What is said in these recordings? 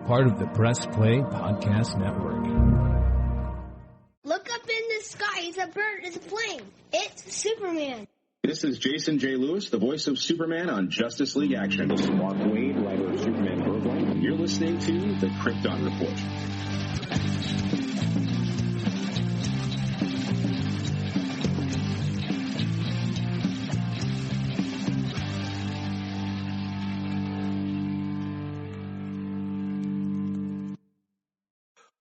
part of the Press Play Podcast Network. Look up in the sky. It's a bird. It's a plane. It's Superman. This is Jason J. Lewis, the voice of Superman on Justice League Action. This is Mark Wade, writer of Superman Birthright, and you're listening to the Krypton Report.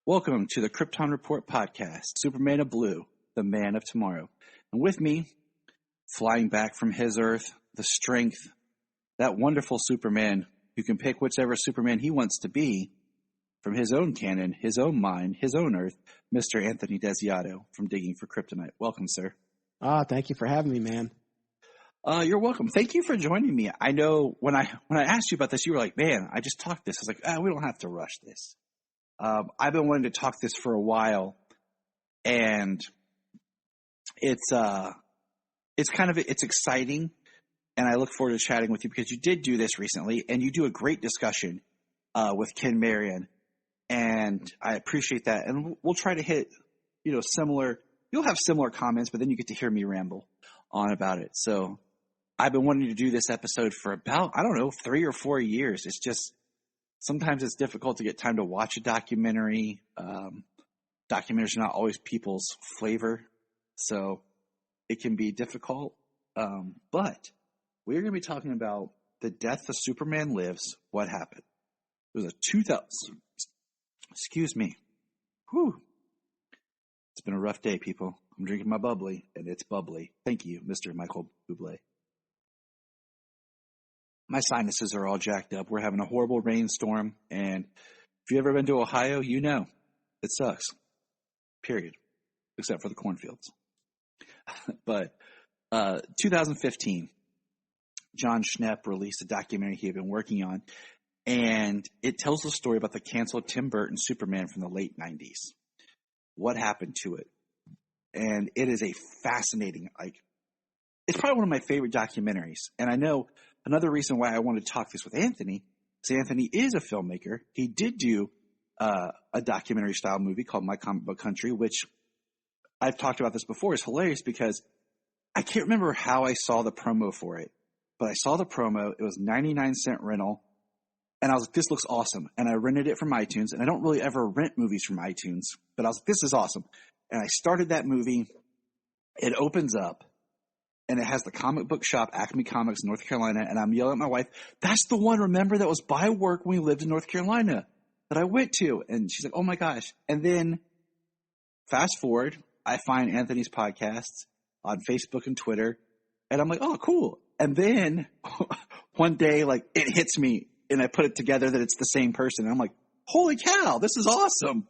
Welcome to the Krypton Report podcast, Superman of Blue, the man of tomorrow. And with me, flying back from his Earth, the strength, that wonderful Superman who can pick whichever Superman he wants to be from his own canon, his own mind, his own Earth, Mr. Anthony Desiato from Digging for Kryptonite. Welcome, sir. Thank you for having me, man. You're welcome. Thank you for joining me. I know when I asked you about this, you were like, man, I just talked this. I was like, we don't have to rush this. I've been wanting to talk this for a while, and it's exciting, and I look forward to chatting with you because you did do this recently, and you do a great discussion with Ken Marion, and I appreciate that. And we'll try to hit, similar. You'll have similar comments, but then you get to hear me ramble on about it. So I've been wanting to do this episode for about 3 or 4 years. It's just. Sometimes it's difficult to get time to watch a documentary. Documentaries are not always people's flavor, so it can be difficult. But we're going to be talking about The Death of Superman Lives, What Happened. It was a 2000. Excuse me. Whew. It's been a rough day, people. I'm drinking my bubbly, and it's bubbly. Thank you, Mr. Michael Bublé. My sinuses are all jacked up. We're having a horrible rainstorm, and if you've ever been to Ohio, you know it sucks, period, except for the cornfields. But 2015, Jon Schnepp released a documentary he had been working on, and it tells the story about the canceled Tim Burton Superman from the late 90s. What happened to it? And it is a fascinating, it's probably one of my favorite documentaries, and I know another reason why I wanted to talk this with Anthony is Anthony is a filmmaker. He did do a documentary-style movie called My Comic Book Country, which I've talked about this before. It's hilarious because I can't remember how I saw the promo for it, but I saw the promo. It was 99-cent rental, and I was like, this looks awesome. And I rented it from iTunes, and I don't really ever rent movies from iTunes, but I was like, this is awesome. And I started that movie. It opens up. And it has the comic book shop, Acme Comics, North Carolina. And I'm yelling at my wife, that's the one, remember, that was by work when we lived in North Carolina that I went to. And she's like, oh, my gosh. And then fast forward, I find Anthony's podcasts on Facebook and Twitter. And I'm like, oh, cool. And then one day, it hits me. And I put it together that it's the same person. And I'm like, holy cow, this is awesome.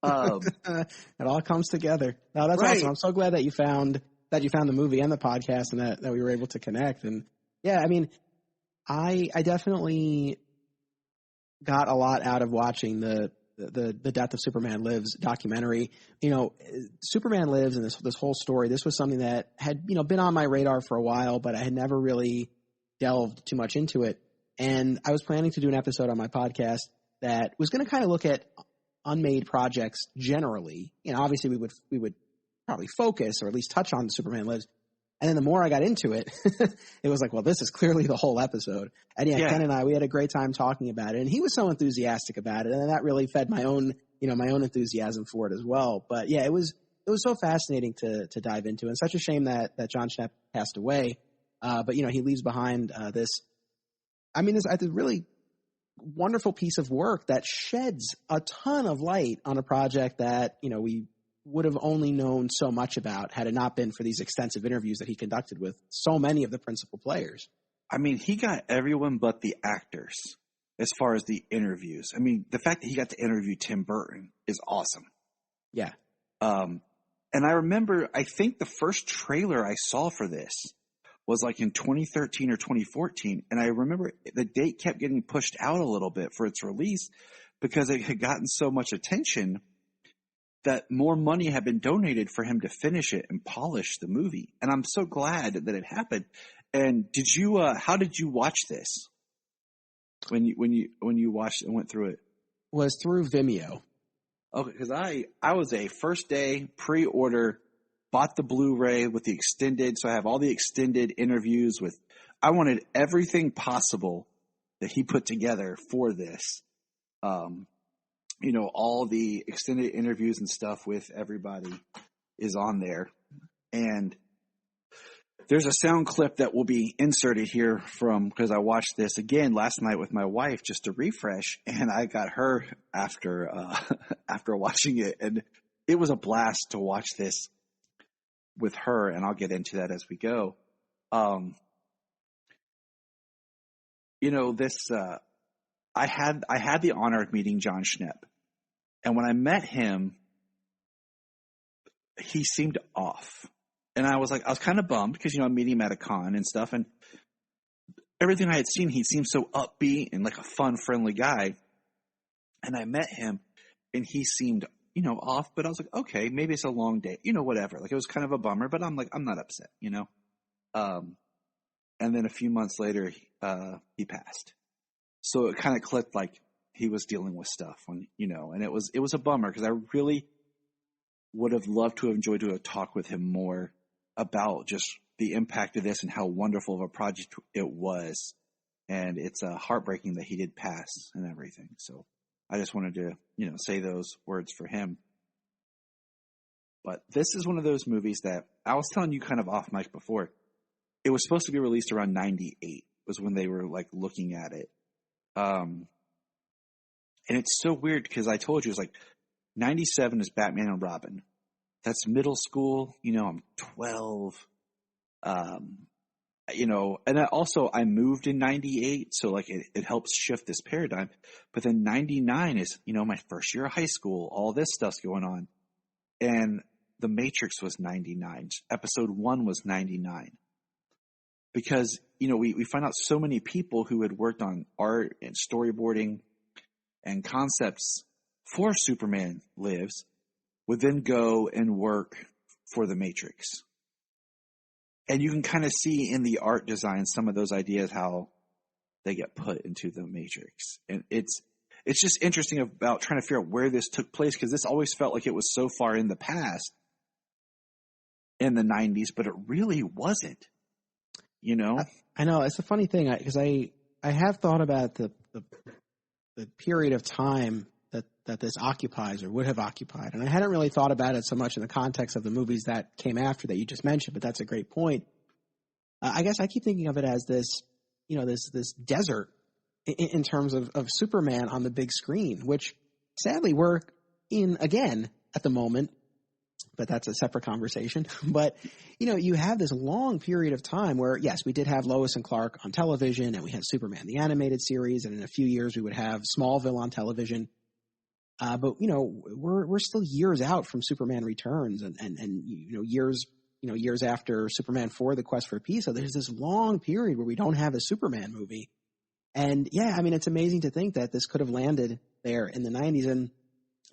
It all comes together. No, that's right. Awesome. I'm so glad that you found the movie and the podcast and that we were able to connect. And yeah, I mean, I definitely got a lot out of watching the Death of Superman Lives documentary. Superman Lives and this whole story, this was something that had, been on my radar for a while, but I had never really delved too much into it. And I was planning to do an episode on my podcast that was going to kind of look at unmade projects generally. Obviously we would probably focus or at least touch on Superman Lives. And then the more I got into it, it was like, well, this is clearly the whole episode. And yeah, Ken and I, we had a great time talking about it. And he was so enthusiastic about it. And that really fed my own enthusiasm for it as well. But yeah, it was so fascinating to dive into, and such a shame that Jon Schnepp passed away. But he leaves behind this really wonderful piece of work that sheds a ton of light on a project that, we would have only known so much about had it not been for these extensive interviews that he conducted with so many of the principal players. I mean, he got everyone but the actors as far as the interviews. I mean, the fact that he got to interview Tim Burton is awesome. Yeah. And I remember, I think the first trailer I saw for this was in 2013 or 2014. And I remember the date kept getting pushed out a little bit for its release because it had gotten so much attention that more money had been donated for him to finish it and polish the movie. And I'm so glad that it happened. And how did you watch this when you watched and went through it? was through Vimeo. Okay, because I was a first day pre-order, bought the Blu-ray with the extended, so I have all the extended interviews with. I wanted everything possible that he put together for this. All the extended interviews and stuff with everybody is on there, and there's a sound clip that will be inserted here because I watched this again last night with my wife just to refresh, and I got her after watching it, and it was a blast to watch this with her, and I'll get into that as we go. I had the honor of meeting Jon Schnepp, and when I met him, he seemed off. And I was kind of bummed because, I'm meeting him at a con and stuff. And everything I had seen, he seemed so upbeat and like a fun, friendly guy. And I met him and he seemed, off. But I was like, okay, maybe it's a long day, whatever. Like it was kind of a bummer, but I'm like, I'm not upset, And then a few months later, he passed. So it kind of clicked like he was dealing with stuff and it was a bummer because I really would have loved to have enjoyed to have talked with him more about just the impact of this and how wonderful of a project it was. And it's heartbreaking that he did pass and everything. So I just wanted to, say those words for him. But this is one of those movies that I was telling you kind of off mic before. It was supposed to be released around 98 was when they were like looking at it. And it's so weird because I told you it's like 97 is Batman and Robin. That's middle school. I'm 12. And I moved in 98. So like it helps shift this paradigm. But then 99 is, my first year of high school. All this stuff's going on. And The Matrix was 99. Episode 1 was 99. Because, we find out so many people who had worked on art and storyboarding and concepts for Superman Lives would then go and work for The Matrix. And you can kind of see in the art design some of those ideas how they get put into The Matrix. And it's just interesting about trying to figure out where this took place because this always felt like it was so far in the past in the 90s, but it really wasn't. I know it's a funny thing because I have thought about the period of time that this occupies or would have occupied, and I hadn't really thought about it so much in the context of the movies that came after that you just mentioned. But that's a great point. I guess I keep thinking of it as this desert in terms of Superman on the big screen, which sadly we're in again at the moment. But that's a separate conversation. But, you have this long period of time where, yes, we did have Lois and Clark on television and we had Superman, the animated series. And in a few years we would have Smallville on television. But, we're still years out from Superman Returns and years after Superman 4, The Quest for Peace. So there's this long period where we don't have a Superman movie. And yeah, it's amazing to think that this could have landed there in the 90s. And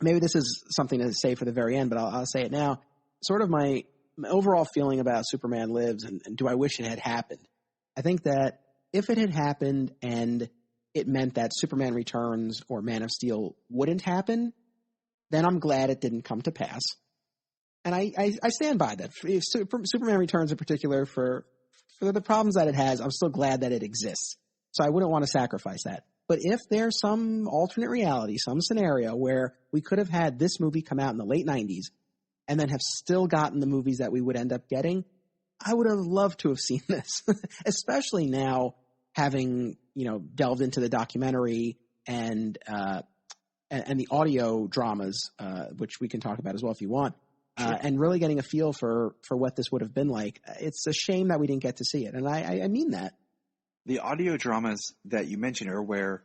maybe this is something to say for the very end, but I'll say it now. Sort of my overall feeling about Superman Lives and do I wish it had happened? I think that if it had happened and it meant that Superman Returns or Man of Steel wouldn't happen, then I'm glad it didn't come to pass. And I stand by that. If Superman Returns in particular, for the problems that it has, I'm still glad that it exists. So I wouldn't want to sacrifice that. But if there's some alternate reality, some scenario where we could have had this movie come out in the late 90s and then have still gotten the movies that we would end up getting, I would have loved to have seen this, especially now having, delved into the documentary and the audio dramas, which we can talk about as well if you want, sure. And really getting a feel for what this would have been like. It's a shame that we didn't get to see it. And I mean that. The audio dramas that you mentioned are where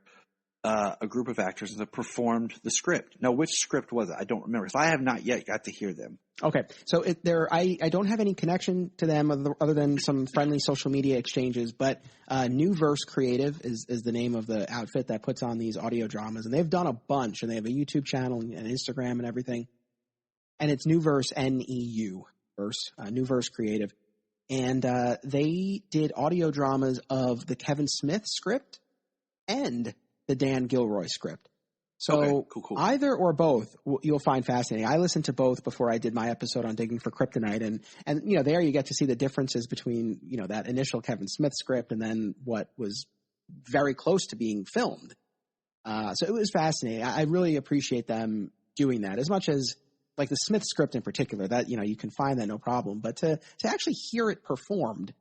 a group of actors have performed the script. Now, which script was it? I don't remember. So I have not yet got to hear them. Okay. So I don't have any connection to them other than some friendly social media exchanges, but New Verse Creative is the name of the outfit that puts on these audio dramas. And they've done a bunch, and they have a YouTube channel and Instagram and everything. And it's New Verse, N-E-U, Verse, New Verse Creative. And they did audio dramas of the Kevin Smith script and the Dan Gilroy script. So Okay, cool. either or both you'll find fascinating. I listened to both before I did my episode on Digging for Kryptonite, and you know, there you get to see the differences between, you know, that initial Kevin Smith script and then what was very close to being filmed. So it was fascinating. I really appreciate them doing that, as much as like the Smith script in particular, that, you know, you can find that no problem, but to actually hear it performed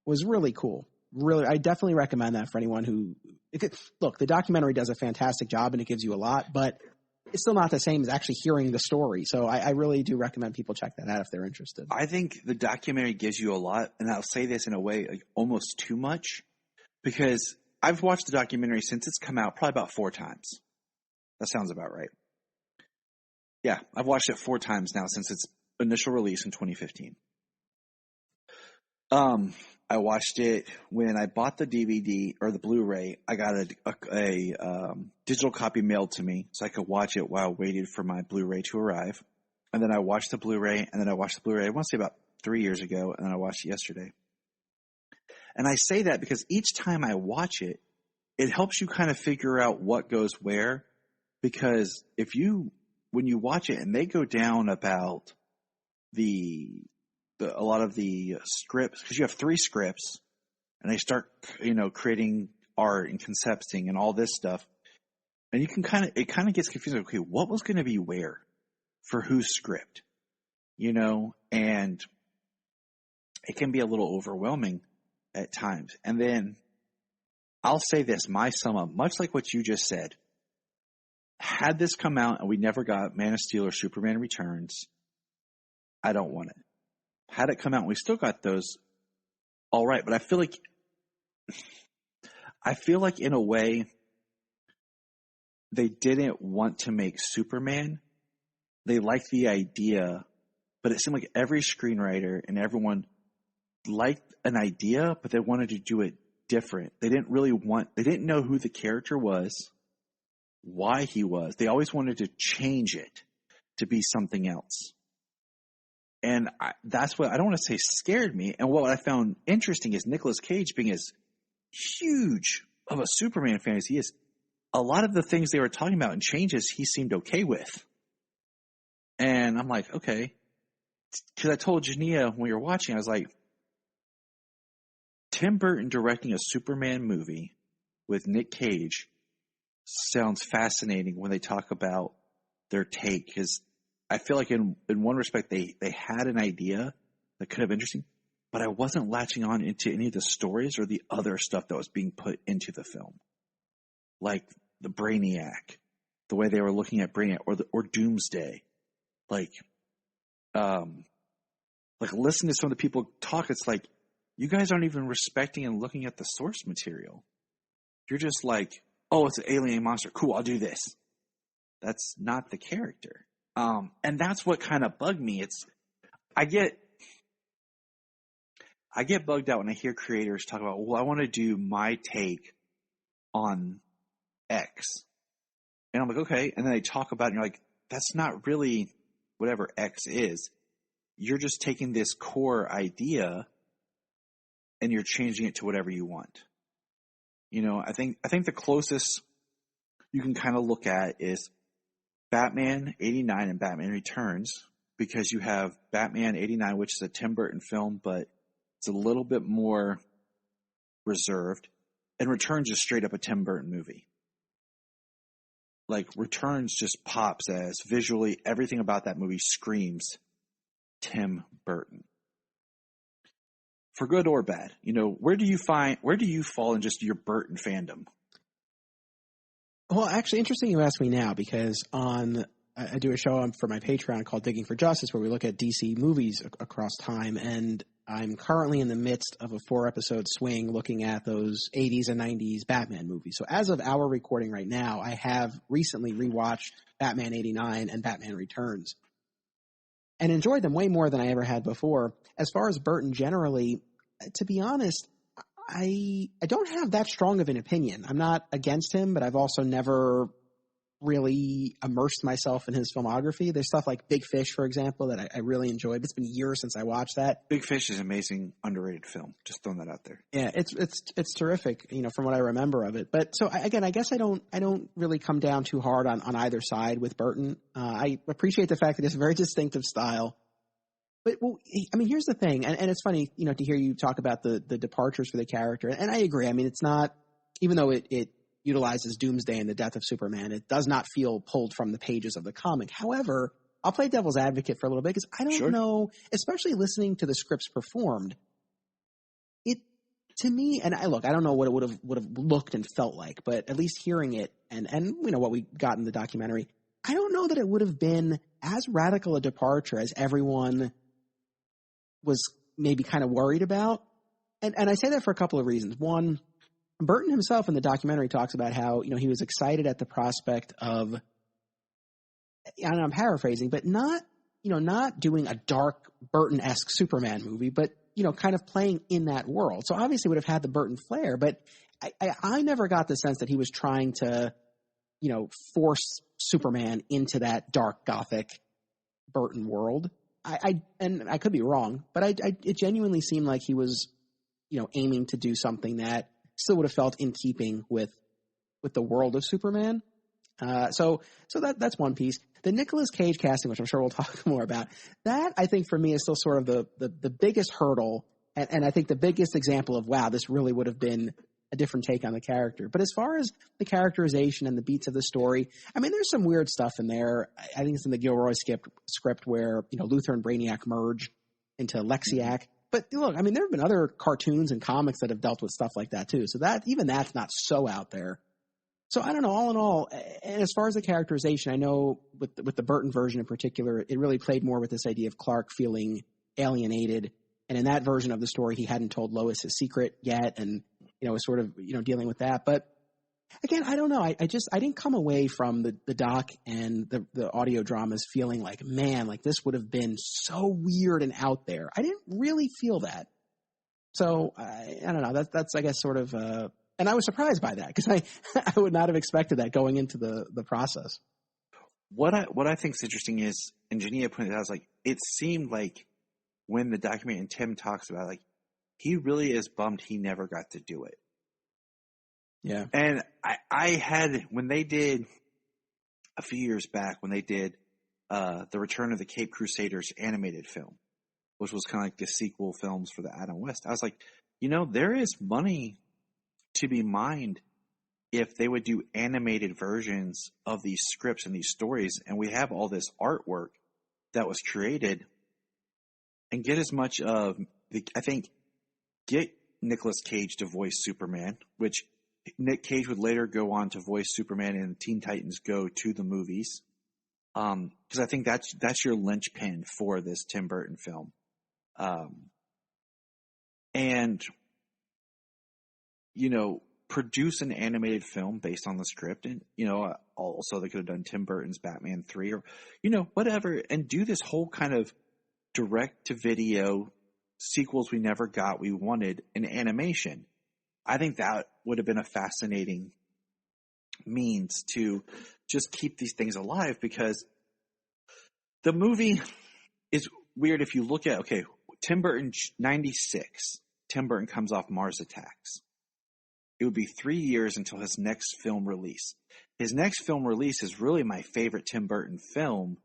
was really cool. Really, I definitely recommend that for anyone who look, the documentary does a fantastic job and it gives you a lot, but it's still not the same as actually hearing the story. So I really do recommend people check that out if they're interested. I think the documentary gives you a lot, and I'll say this in a way like almost too much, because I've watched the documentary since it's come out probably about 4 times. That sounds about right. Yeah, I've watched it 4 times now since its initial release in 2015. I watched it when I bought the DVD or the Blu-ray. I got a digital copy mailed to me so I could watch it while I waited for my Blu-ray to arrive. And then I watched the Blu-ray, and then I watched the Blu-ray, I want to say about 3 years ago, and then I watched it yesterday. And I say that because each time I watch it, it helps you kind of figure out what goes where. Because when you watch it and they go down about a lot of the scripts, because you have 3 scripts, and they start, you know, creating art and concepting and all this stuff, and it kind of gets confusing. Okay, what was going to be where for whose script, you know, and it can be a little overwhelming at times. And then I'll say this, my sum up, much like what you just said, had this come out and we never got Man of Steel or Superman Returns, I don't want it. Had it come out and we still got those, all right. But I feel like in a way they didn't want to make Superman. They liked the idea, but it seemed like every screenwriter and everyone liked an idea, but they wanted to do it different. They didn't know who the character was, why he was. They always wanted to change it to be something else. And that's what I don't want to say scared me. And what I found interesting is Nicolas Cage, being as huge of a Superman fan as he is, a lot of the things they were talking about and changes he seemed okay with. And I'm like, okay. Because I told Jania when we were watching, I was like, Tim Burton directing a Superman movie with Nick Cage sounds fascinating when they talk about their take. Because I feel like in one respect they had an idea that could have been interesting, but I wasn't latching on into any of the stories or the other stuff that was being put into the film. Like the Brainiac, the way they were looking at Brainiac, or Doomsday. Like listen to some of the people talk, it's like, you guys aren't even respecting and looking at the source material. You're just like, oh, it's an alien monster. Cool, I'll do this. That's not the character. And that's what kind of bugged me. I get bugged out when I hear creators talk about, well, I want to do my take on X. And I'm like, okay. And then they talk about it and you're like, that's not really whatever X is. You're just taking this core idea and you're changing it to whatever you want. You know, I think the closest you can kind of look at is Batman 89 and Batman Returns, because you have Batman 89, which is a Tim Burton film, but it's a little bit more reserved, and Returns is straight up a Tim Burton movie. Like, Returns just pops as visually everything about that movie screams Tim Burton. For good or bad, you know, where do you fall in just your Burton fandom? Well, actually, interesting you ask me now, because I do a show for my Patreon called Digging for Justice, where we look at DC movies across time, and I'm currently in the midst of a 4-episode swing looking at those 80s and 90s Batman movies. So as of our recording right now, I have recently rewatched Batman 89 and Batman Returns and enjoyed them way more than I ever had before. As far as Burton generally, to be honest, I don't have that strong of an opinion. I'm not against him, but I've also never really immersed myself in his filmography. There's stuff like Big Fish, for example, that I really enjoyed. It's been years since I watched that. Big Fish is an amazing, underrated film. Just throwing that out there. Yeah, it's terrific, from what I remember of it. But so again, I guess I don't really come down too hard on either side with Burton. I appreciate the fact that he has a very distinctive style. But here's the thing, and it's funny, to hear you talk about the departures for the character. And I agree. I mean, it's not, even though it utilizes Doomsday and the death of Superman, it does not feel pulled from the pages of the comic. However, I'll play devil's advocate for a little bit because I don't know, especially listening to the scripts performed, it, to me, and I don't know what it would have looked and felt like, but at least hearing it and what we got in the documentary, I don't know that it would have been as radical a departure as everyone was maybe kind of worried about. And I say that for a couple of reasons. One, Burton himself in the documentary talks about how, he was excited at the prospect of, and I'm paraphrasing, but not doing a dark Burton-esque Superman movie, but, kind of playing in that world. So obviously would have had the Burton flair, but I never got the sense that he was trying to, force Superman into that dark Gothic Burton world. And I could be wrong, but it genuinely seemed like he was, aiming to do something that still would have felt in keeping with the world of Superman. So that's one piece. The Nicolas Cage casting, which I'm sure we'll talk more about, that I think for me is still sort of the biggest hurdle. And I think the biggest example of, wow, this really would have been a different take on the character. But as far as the characterization and the beats of the story, I mean, there's some weird stuff in there. I think it's in the Gilroy script where, Luthor and Brainiac merge into Lexiac. But look, I mean, there have been other cartoons and comics that have dealt with stuff like that too. So that's not so out there. So I don't know, all in all, and as far as the characterization, I know with the Burton version in particular, it really played more with this idea of Clark feeling alienated. And in that version of the story, he hadn't told Lois his secret yet and, was sort of, dealing with that. But again, I don't know. I didn't come away from the doc and the audio dramas feeling like, man, like this would have been so weird and out there. I didn't really feel that. So I don't know. That's I guess sort of, and I was surprised by that because I would not have expected that going into the process. What I think is interesting is, and Jania pointed out, like it seemed like when the documentary and Tim talks about it, like he really is bummed he never got to do it. Yeah. And I had, when they did a few years back, when they did the Return of the Cape Crusaders animated film, which was kind of like the sequel films for the Adam West, I was like, there is money to be mined if they would do animated versions of these scripts and these stories. And we have all this artwork that was created, and get as much of get Nicolas Cage to voice Superman, which Nick Cage would later go on to voice Superman in Teen Titans Go to the movies. Because I think that's your linchpin for this Tim Burton film. And, produce an animated film based on the script. And, also they could have done Tim Burton's Batman 3 or, whatever. And do this whole kind of direct to video sequels we never got, we wanted in animation. I think that would have been a fascinating means to just keep these things alive, because the movie is weird. If you look at, Tim Burton, 96, Tim Burton comes off Mars Attacks. It would be 3 years until his next film release. His next film release is really my favorite Tim Burton film,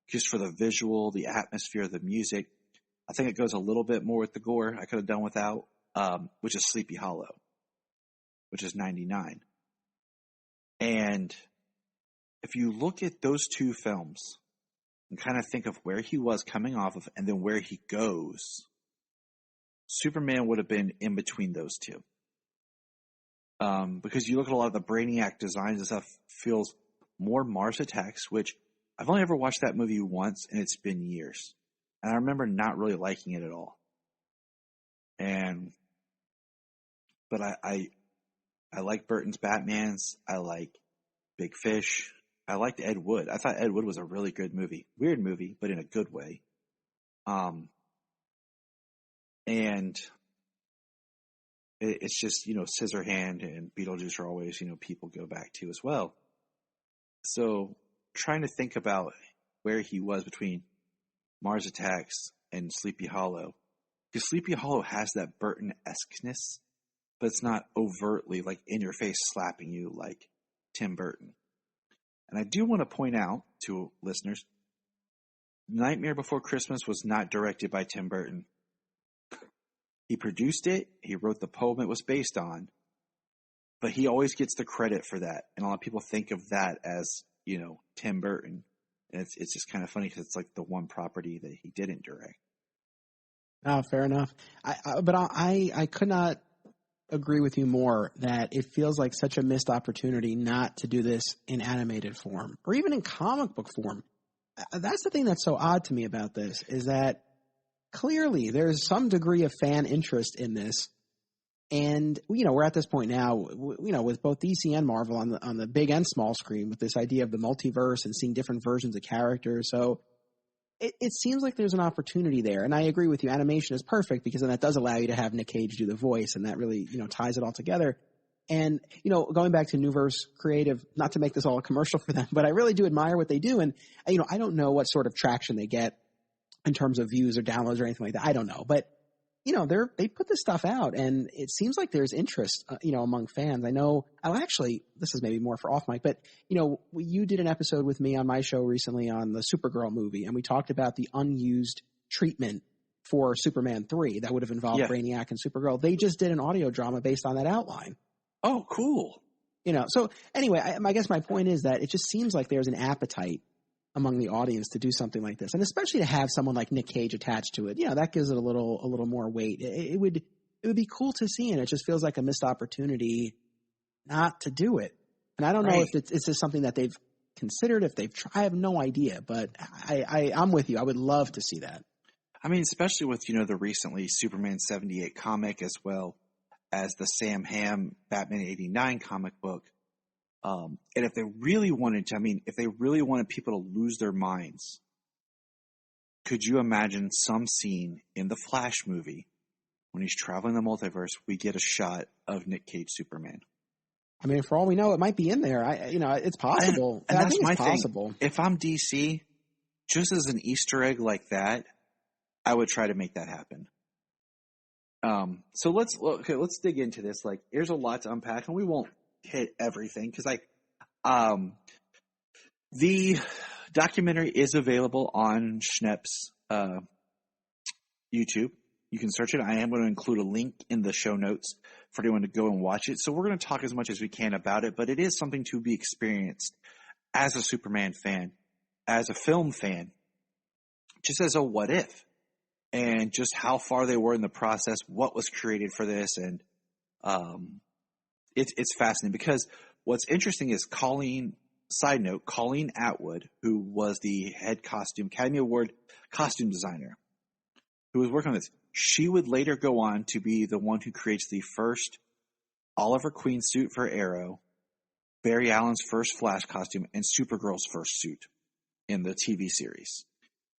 just for the visual, the atmosphere, the music. I think it goes a little bit more with the gore I could have done without, which is Sleepy Hollow, which is 99. And if you look at those two films and kind of think of where he was coming off of and then where he goes, Superman would have been in between those two. Because you look at a lot of the Brainiac designs and stuff, feels more Mars Attacks, which I've only ever watched that movie once, and it's been years. And I remember not really liking it at all. But I like Burton's Batmans. I like Big Fish. I liked Ed Wood. I thought Ed Wood was a really good movie. Weird movie, but in a good way. And it's just, Scissorhand and Beetlejuice are always, people go back to as well. So trying to think about where he was between Mars Attacks and Sleepy Hollow. Because Sleepy Hollow has that Burton-esqueness, but it's not overtly like in your face slapping you like Tim Burton. And I do want to point out to listeners, Nightmare Before Christmas was not directed by Tim Burton. He produced it. He wrote the poem it was based on. But he always gets the credit for that. And a lot of people think of that as, Tim Burton. And it's just kind of funny because it's like the one property that he didn't direct. Oh, fair enough. I could not agree with you more that it feels like such a missed opportunity not to do this in animated form or even in comic book form. That's the thing that's so odd to me about this is that clearly there's some degree of fan interest in this. And, we're at this point now, with both DC and Marvel on the big and small screen with this idea of the multiverse and seeing different versions of characters. So it seems like there's an opportunity there. And I agree with you. Animation is perfect because then that does allow you to have Nick Cage do the voice and that really, ties it all together. And, going back to Newverse Creative, not to make this all a commercial for them, but I really do admire what they do. And, I don't know what sort of traction they get in terms of views or downloads or anything like that. I don't know. But, they put this stuff out and it seems like there's interest, among fans. I know, actually, this is maybe more for off mic, but, you did an episode with me on my show recently on the Supergirl movie and we talked about the unused treatment for Superman 3 that would have involved Brainiac and Supergirl. They just did an audio drama based on that outline. Oh, cool. So anyway, I guess my point is that it just seems like there's an appetite among the audience to do something like this. And especially to have someone like Nick Cage attached to it, that gives it a little more weight. It would be cool to see. And it just feels like a missed opportunity not to do it. And I don't know if it's just something that they've considered, if they've tried, I have no idea, but I'm with you. I would love to see that. I mean, especially with, the recently Superman 78 comic as well as the Sam Hamm Batman 89 comic book. And if they really wanted to, if they really wanted people to lose their minds, could you imagine some scene in the Flash movie when he's traveling the multiverse, we get a shot of Nick Cage Superman? For all we know, it might be in there. It's possible. And I think that's my it's possible. thing. If I'm DC, just as an Easter egg like that, I would try to make that happen. So let's dig into this. Like, there's a lot to unpack, and we won't hit everything because the documentary is available on Schnepp's YouTube. You can search it. I am going to include a link in the show notes for anyone to go and watch it. So we're going to talk as much as we can about it, but it is something to be experienced as a Superman fan, as a film fan, just as a what if, and just how far they were in the process, what was created for this, and it's fascinating because what's interesting is Colleen Atwood, who was the head Academy Award costume designer, who was working on this, she would later go on to be the one who creates the first Oliver Queen suit for Arrow, Barry Allen's first Flash costume, and Supergirl's first suit in the TV series.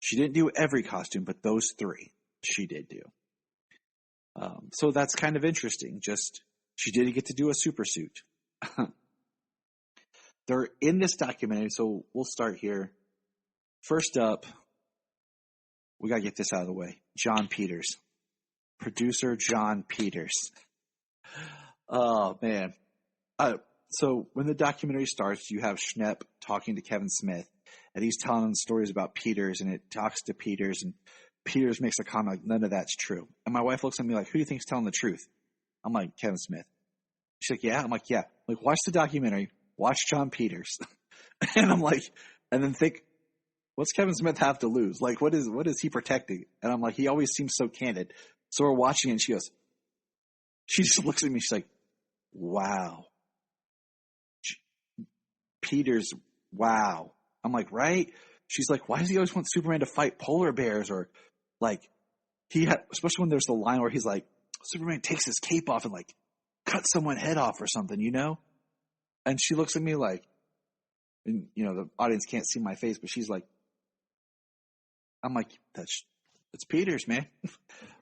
She didn't do every costume, but those three she did do. So that's kind of interesting. Just she did get to do a super suit. They're in this documentary, so we'll start here. First up, we got to get this out of the way. Jon Peters. Producer Jon Peters. Oh, man. So when the documentary starts, you have Schnepp talking to Kevin Smith, and he's telling him stories about Peters, and it talks to Peters, and Peters makes a comment like, none of that's true. And my wife looks at me like, who do you think's telling the truth? I'm like, Kevin Smith. She's like, yeah? I'm like, yeah. I'm like, watch the documentary. Watch Jon Peters. And I'm like, and then think, what's Kevin Smith have to lose? Like, what is he protecting? And I'm like, he always seems so candid. So we're watching it, and she just looks at me. She's like, wow. Peters, wow. I'm like, right? She's like, why does he always want Superman to fight polar bears? Or like, especially when there's the line where he's like, Superman takes his cape off and like cuts someone's head off or something, you know? And she looks at me like, and the audience can't see my face, but she's like, I'm like, it's Peters, man.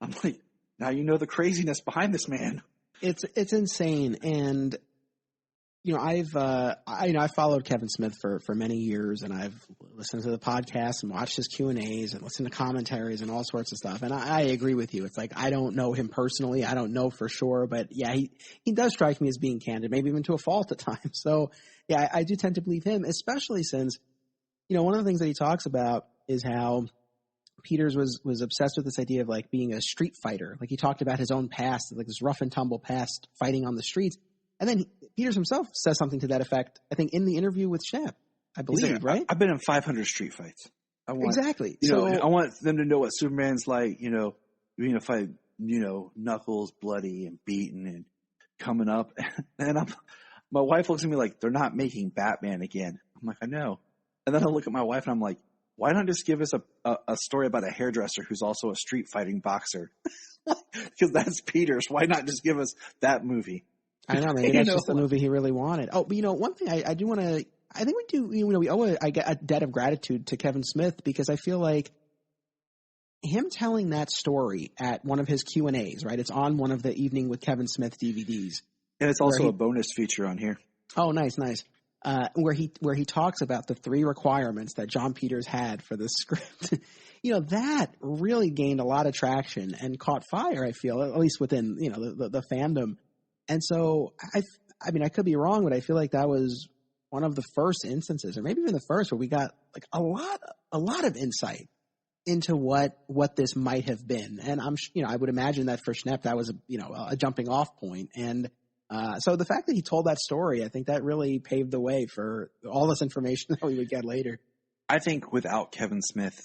I'm like, now you know the craziness behind this man. It's insane. And I've followed Kevin Smith for many years, and I've listened to the podcast and watched his Q&As and listened to commentaries and all sorts of stuff. And I agree with you. It's like, I don't know him personally. I don't know for sure, but yeah, he does strike me as being candid, maybe even to a fault at times. So yeah, I do tend to believe him, especially since, one of the things that he talks about is how Peters was obsessed with this idea of like being a street fighter. Like he talked about his own past, like this rough and tumble past fighting on the streets. And then Peters himself says something to that effect, I think, in the interview with Shep, I believe, like, right? I've been in 500 street fights. Exactly. I want them to know what Superman's like, being in a fight, knuckles bloody and beaten and coming up. And my wife looks at me like, they're not making Batman again. I'm like, I know. And then I look at my wife and I'm like, why not just give us a story about a hairdresser who's also a street fighting boxer? Because that's Peters. Why not just give us that movie? I know, maybe that's just the movie he really wanted. Oh, but one thing I do want to, I think we do, we owe a debt of gratitude to Kevin Smith, because I feel like him telling that story at one of his Q&As, right? It's on one of the Evening with Kevin Smith DVDs. And it's also a bonus feature on here. Oh, nice. Where he talks about the 3 requirements that Jon Peters had for the script. That really gained a lot of traction and caught fire, I feel, at least within, the fandom. And so I could be wrong, but I feel like that was one of the first instances, or maybe even the first, where we got like a lot of insight into what this might have been. And I would imagine that for Schnepp, that was a jumping off point. And so the fact that he told that story, I think that really paved the way for all this information that we would get later. I think without Kevin Smith,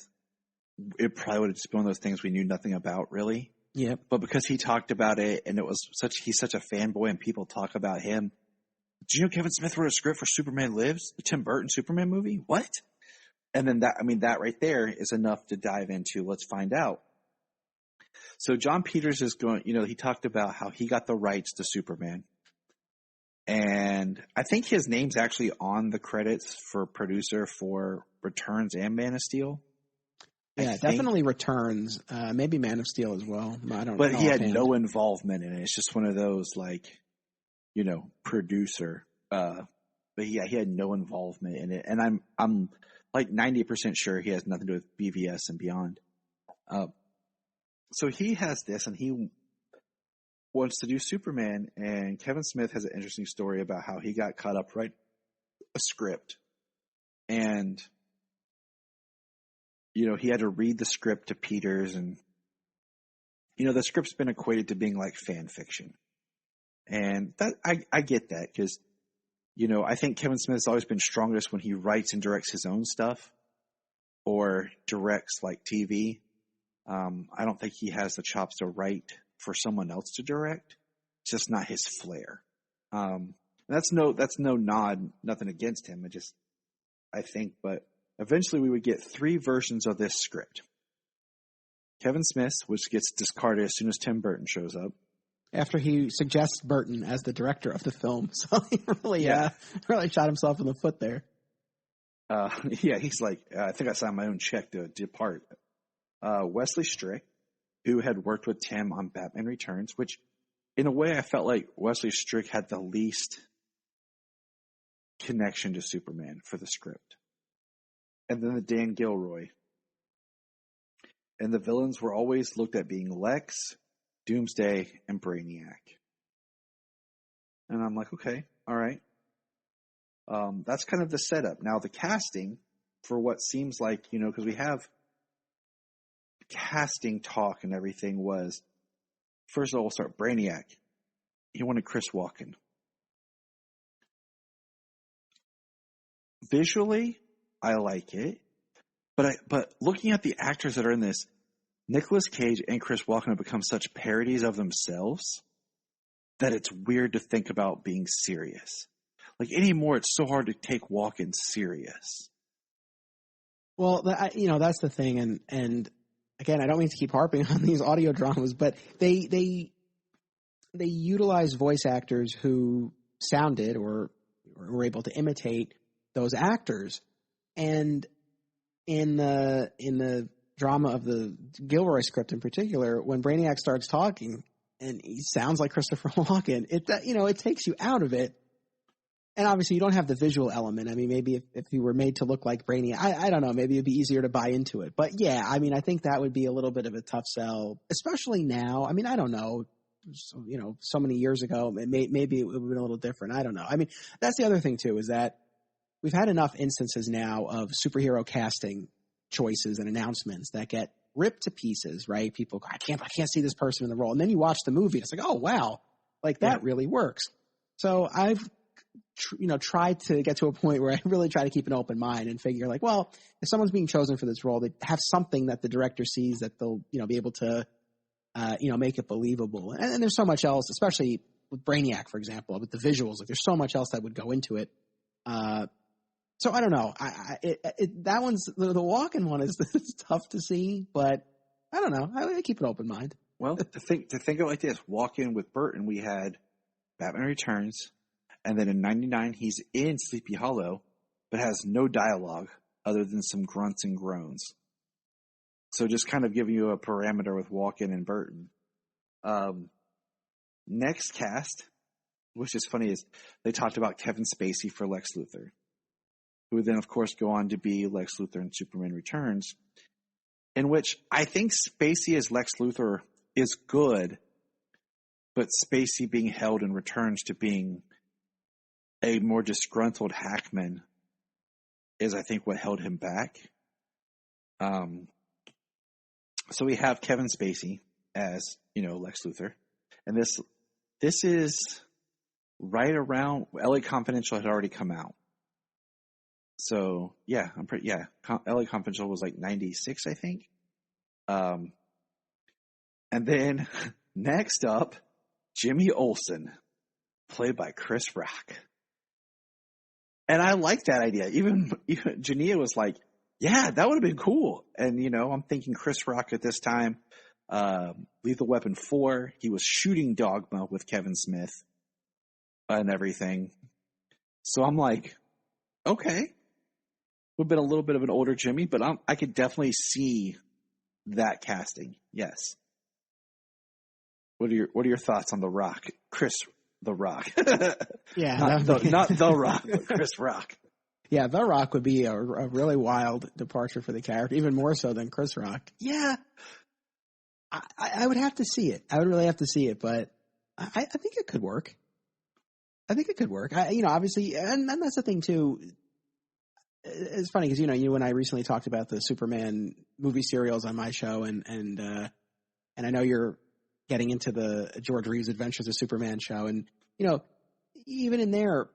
it probably would have just been one of those things we knew nothing about, really. Yeah. But because he talked about it, and he's such a fanboy, and people talk about him. Do you know Kevin Smith wrote a script for Superman Lives, the Tim Burton Superman movie? What? And then that right there is enough to dive into. Let's find out. So Jon Peters is going, he talked about how he got the rights to Superman. And I think his name's actually on the credits for producer for Returns and Man of Steel. Yeah, definitely Returns. Maybe Man of Steel as well. I don't know. But he had no involvement in it. It's just one of those producer. But yeah, he had no involvement in it. And I'm like 90% sure he has nothing to do with BVS and beyond. So he has this, and he wants to do Superman. And Kevin Smith has an interesting story about how he got caught up writing a script. And he had to read the script to Peters, and, the script's been equated to being like fan fiction. And that, I get that, because, I think Kevin Smith's always been strongest when he writes and directs his own stuff or directs like TV. I don't think he has the chops to write for someone else to direct. It's just not his flair. That's no nod, nothing against him. I think, but eventually we would get 3 versions of this script. Kevin Smith, which gets discarded as soon as Tim Burton shows up. After he suggests Burton as the director of the film. So he really shot himself in the foot there. He's like, I think I signed my own check to depart. Wesley Strick, who had worked with Tim on Batman Returns, which in a way I felt like Wesley Strick had the least connection to Superman for the script. And then the Dan Gilroy. And the villains were always looked at being Lex, Doomsday, and Brainiac. And I'm like, okay, all right. That's kind of the setup. Now the casting for what seems like, because we have casting talk and everything was, first of all, we'll start Brainiac. He wanted Chris Walken. Visually, I like it, but looking at the actors that are in this, Nicolas Cage and Chris Walken have become such parodies of themselves that it's weird to think about being serious. Like anymore, it's so hard to take Walken serious. Well, that's the thing, and again, I don't mean to keep harping on these audio dramas, but they utilize voice actors who sounded or were able to imitate those actors. And in the drama of the Gilroy script in particular, when Brainiac starts talking and he sounds like Christopher Walken, it takes you out of it. And obviously you don't have the visual element. I mean, maybe if you were made to look like Brainiac, I don't know, maybe it'd be easier to buy into it. But yeah, I mean, I think that would be a little bit of a tough sell, especially now. I mean, I don't know. So many years ago, maybe it would have been a little different. I don't know. I mean, that's the other thing too, is that we've had enough instances now of superhero casting choices and announcements that get ripped to pieces, right? People go, I can't see this person in the role. And then you watch the movie and it's like, oh, wow, like that really works. So I've, tried to get to a point where I really try to keep an open mind and figure like, well, if someone's being chosen for this role, they have something that the director sees that they'll, be able to, make it believable. And there's so much else, especially with Brainiac, for example, with the visuals, like there's so much else that would go into it. So I don't know. That one's the Walken one is tough to see, but I don't know. I keep an open mind. Well, to think of it like this, Walken with Burton, we had Batman Returns, and then in '99 he's in Sleepy Hollow, but has no dialogue other than some grunts and groans. So just kind of giving you a parameter with Walken and Burton. Next cast, which is funny, is they talked about Kevin Spacey for Lex Luthor, who would then, of course, go on to be Lex Luthor in Superman Returns, in which I think Spacey as Lex Luthor is good, but Spacey being held in Returns to being a more disgruntled hackman is, I think, what held him back. So we have Kevin Spacey as, Lex Luthor. And this is right around LA Confidential had already come out. So yeah, LA Confidential was like 96, I think. And then next up, Jimmy Olsen, played by Chris Rock. And I like that idea. Even Jania was like, yeah, that would have been cool. And, I'm thinking Chris Rock at this time, Lethal Weapon 4, he was shooting Dogma with Kevin Smith and everything. So I'm like, okay. Would have been a little bit of an older Jimmy, but I could definitely see that casting. Yes. What are your thoughts on The Rock? Chris The Rock. Yeah. not The Rock, but Chris Rock. Yeah, The Rock would be a really wild departure for the character, even more so than Chris Rock. Yeah. I would have to see it. I would really have to see it, but I think it could work. Obviously, and that's the thing too. It's funny because you and I recently talked about the Superman movie serials on my show, and I know you're getting into the George Reeves Adventures of Superman show, and even in there,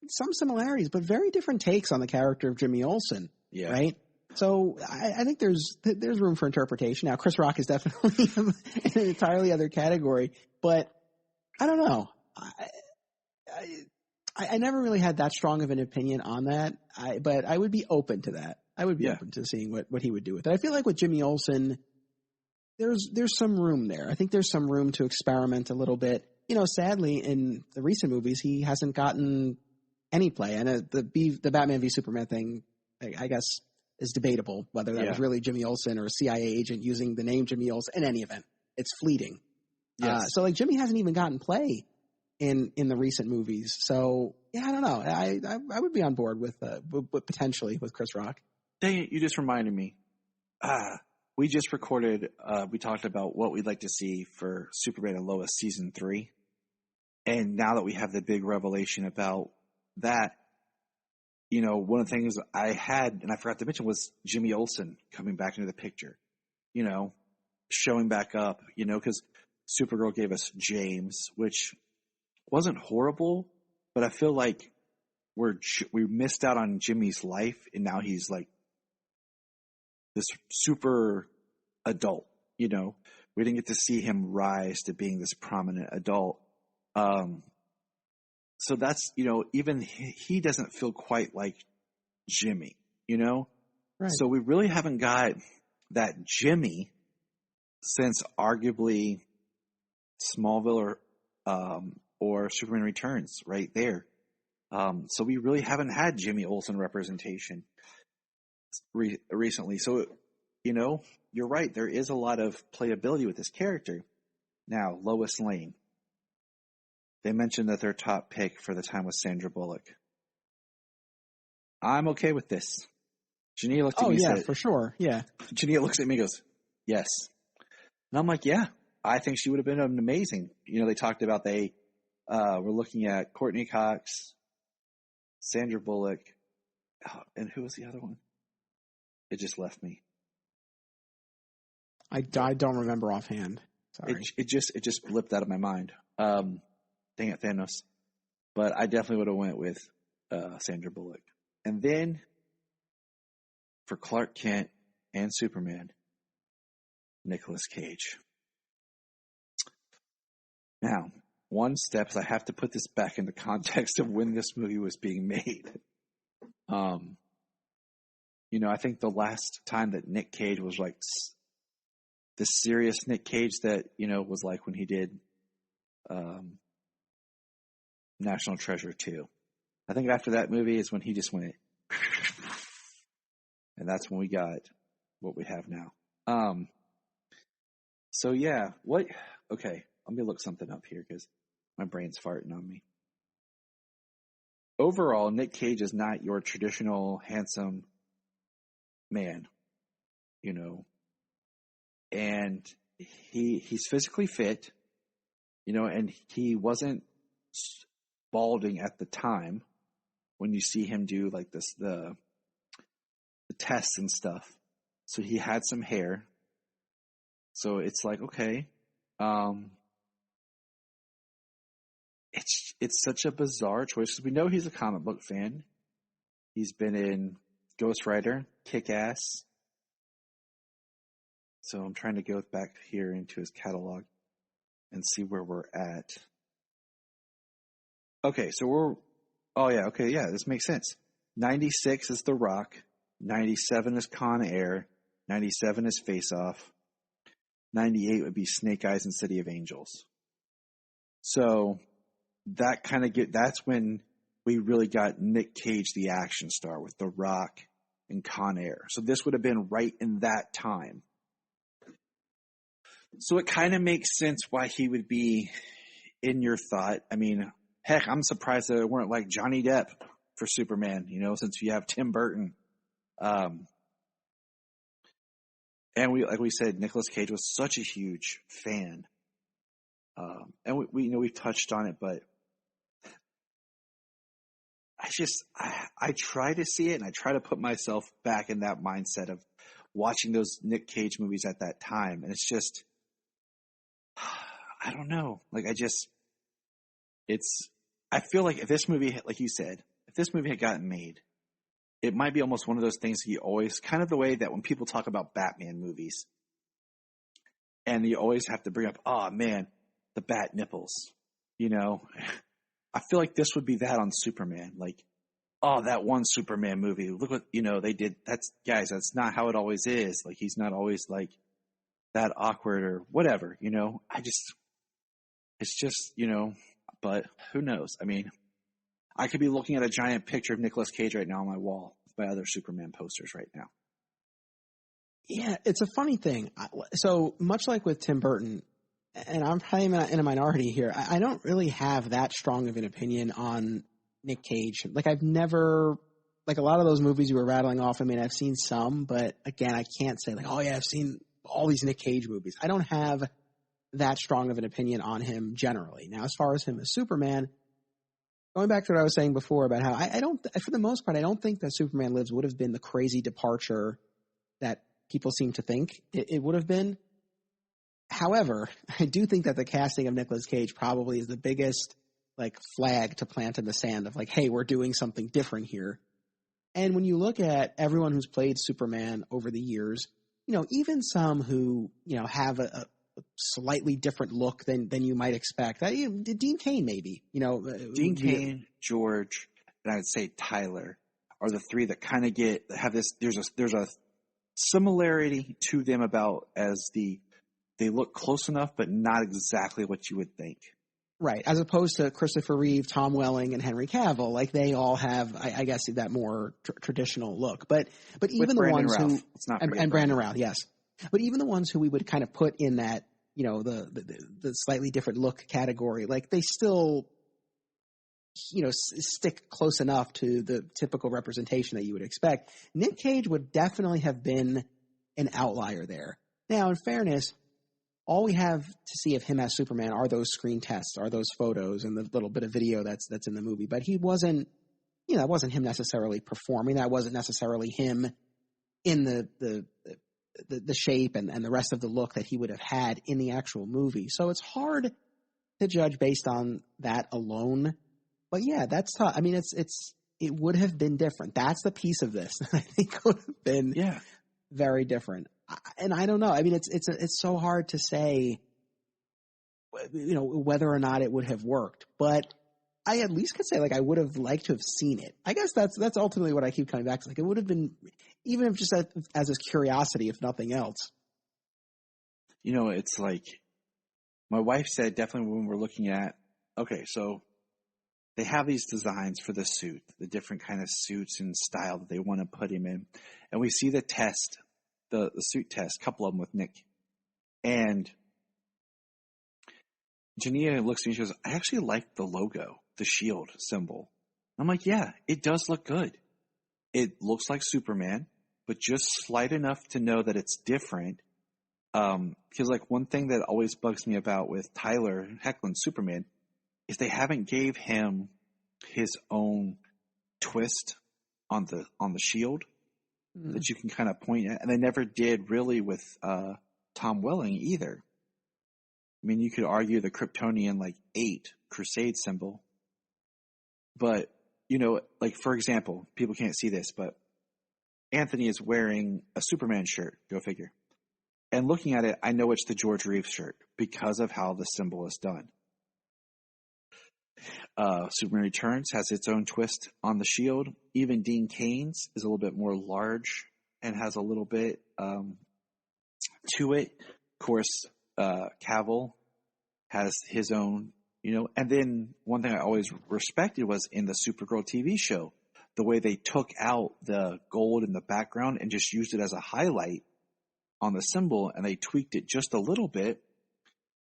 some similarities, but very different takes on the character of Jimmy Olsen. Yeah. Right. So I think there's room for interpretation. Now, Chris Rock is definitely in an entirely other category, but I don't know. I never really had that strong of an opinion on that, but I would be open to that. I would be open to seeing what he would do with it. I feel like with Jimmy Olsen, there's some room there. I think there's some room to experiment a little bit. Sadly, in the recent movies, he hasn't gotten any play. And the Batman v Superman thing, I guess, is debatable whether that was really Jimmy Olsen or a CIA agent using the name Jimmy Olsen. In any event, it's fleeting. Yes. So Jimmy hasn't even gotten play in the recent movies. So I don't know. I would be on board with potentially with Chris Rock. Dang it, you just reminded me. We just recorded, we talked about what we'd like to see for Superman and Lois season 3. And now that we have the big revelation about that, one of the things I had, and I forgot to mention, was Jimmy Olsen coming back into the picture, showing back up, because Supergirl gave us James, which wasn't horrible, but I feel like we missed out on Jimmy's life, and now he's like this super adult, we didn't get to see him rise to being this prominent adult. So that's, even he doesn't feel quite like Jimmy, Right. So we really haven't got that Jimmy since arguably Smallville or Superman Returns right there. So we really haven't had Jimmy Olsen representation recently. So, you're right. There is a lot of playability with this character. Now, Lois Lane. they mentioned that their top pick for the time was Sandra Bullock. I'm okay with this. Jania looked at me and said, for sure. Yeah. Jania looks at me and goes, yes. And I'm like, yeah, I think she would have been amazing. You know, they talked about they were looking at Courtney Cox, Sandra Bullock, and who was the other one? It just left me. I don't remember offhand. Sorry. It just blipped out of my mind. Dang it, Thanos. But I definitely would have went with Sandra Bullock. And then for Clark Kent and Superman, Nicolas Cage. Now, one step is I have to put this back into context of when this movie was being made. You know, I think the last time that Nick Cage was like the serious Nick Cage that, you know, was like when he did National Treasure 2. I think after that movie is when he just went, and that's when we got what we have now. So yeah, okay, let me look something up here because my brain's farting on me. Overall, Nick Cage is not your traditional handsome man, you know, and he's physically fit, you know, and he wasn't balding at the time when you see him do like this, the tests and stuff. So he had some hair. So it's like, okay, it's such a bizarre choice because we know he's a comic book fan. He's been in Ghost Rider, Kick-Ass. So I'm trying to go back here into his catalog and see where we're at. Okay, so this makes sense. 96 is The Rock, 97 is Con Air, 97 is Face Off, 98 would be Snake Eyes and City of Angels. So that that's when we really got Nick Cage, the action star, with The Rock and Con Air. So this would have been right in that time. So it kind of makes sense why he would be in your thought. I mean, heck, I'm surprised that it weren't like Johnny Depp for Superman, you know, since you have Tim Burton. And like we said, Nicolas Cage was such a huge fan. And we you know, we've touched on it, but I try to see it and I try to put myself back in that mindset of watching those Nick Cage movies at that time. And it's just, I don't know. Like I feel like if this movie, like you said, if this movie had gotten made, it might be almost one of those things that you always, kind of the way that when people talk about Batman movies, and you always have to bring up, oh man, the bat nipples, you know? I feel like this would be that on Superman. Like, oh, that one Superman movie, look what, you know, they did. That's not how it always is. Like, he's not always like that awkward or whatever, you know? It's just, you know, but who knows? I mean, I could be looking at a giant picture of Nicolas Cage right now on my wall with my other Superman posters right now. Yeah, it's a funny thing. So much like with Tim Burton, and I'm probably in a minority here, I don't really have that strong of an opinion on Nick Cage. Like I've never, like a lot of those movies you were rattling off, I mean, I've seen some, but again, I can't say like, oh yeah, I've seen all these Nick Cage movies. I don't have that strong of an opinion on him generally. Now, as far as him as Superman, going back to what I was saying before about how I don't, for the most part, I don't think that Superman Lives would have been the crazy departure that people seem to think it would have been. However, I do think that the casting of Nicolas Cage probably is the biggest like flag to plant in the sand of like, hey, we're doing something different here. And when you look at everyone who's played Superman over the years, you know, even some who, you know, have a slightly different look than you might expect. Dean Cain, maybe, you know, Dean Cain, George, and I would say Tyler are the three that kind of have this. There's a similarity to them about as they look close enough, but not exactly what you would think. Right. As opposed to Christopher Reeve, Tom Welling, and Henry Cavill, like they all have, I guess, that more traditional look. But even the ones who, and Brandon Routh, yes. But even the ones who we would kind of put in that, you know, the slightly different look category, like they still stick close enough to the typical representation that you would expect. Nick Cage would definitely have been an outlier there. Now, in fairness, all we have to see of him as Superman are those screen tests, are those photos, and the little bit of video that's in the movie. But he wasn't, that wasn't him necessarily performing. That wasn't necessarily him in the shape and the rest of the look that he would have had in the actual movie. So it's hard to judge based on that alone. But yeah, that's tough. I mean, it would have been different. That's the piece of this that I think would have been very different. And I don't know. I mean, it's so hard to say, whether or not it would have worked. But I at least could say, like, I would have liked to have seen it. I guess that's ultimately what I keep coming back to. Like, it would have been, even if just as a curiosity, if nothing else. It's like my wife said, definitely when we're looking at, okay, so they have these designs for the suit, the different kind of suits and style that they want to put him in. And we see the test, the suit test, a couple of them with Nick. And Jania looks at me and she goes, I actually like the logo, the shield symbol. I'm like, yeah, it does look good. It looks like Superman, but just slight enough to know that it's different. Because like one thing that always bugs me about with Tyler Hoechlin's Superman is they haven't gave him his own twist on the shield that you can kind of point at. And they never did really with Tom Welling either. I mean, you could argue the Kryptonian 8 Crusade symbol. But, like for example, people can't see this, but Anthony is wearing a Superman shirt, go figure. And looking at it, I know it's the George Reeves shirt because of how the symbol is done. Superman Returns has its own twist on the shield. Even Dean Cain's is a little bit more large and has a little bit to it. Of course, Cavill has his own, And then one thing I always respected was in the Supergirl TV show, the way they took out the gold in the background and just used it as a highlight on the symbol, and they tweaked it just a little bit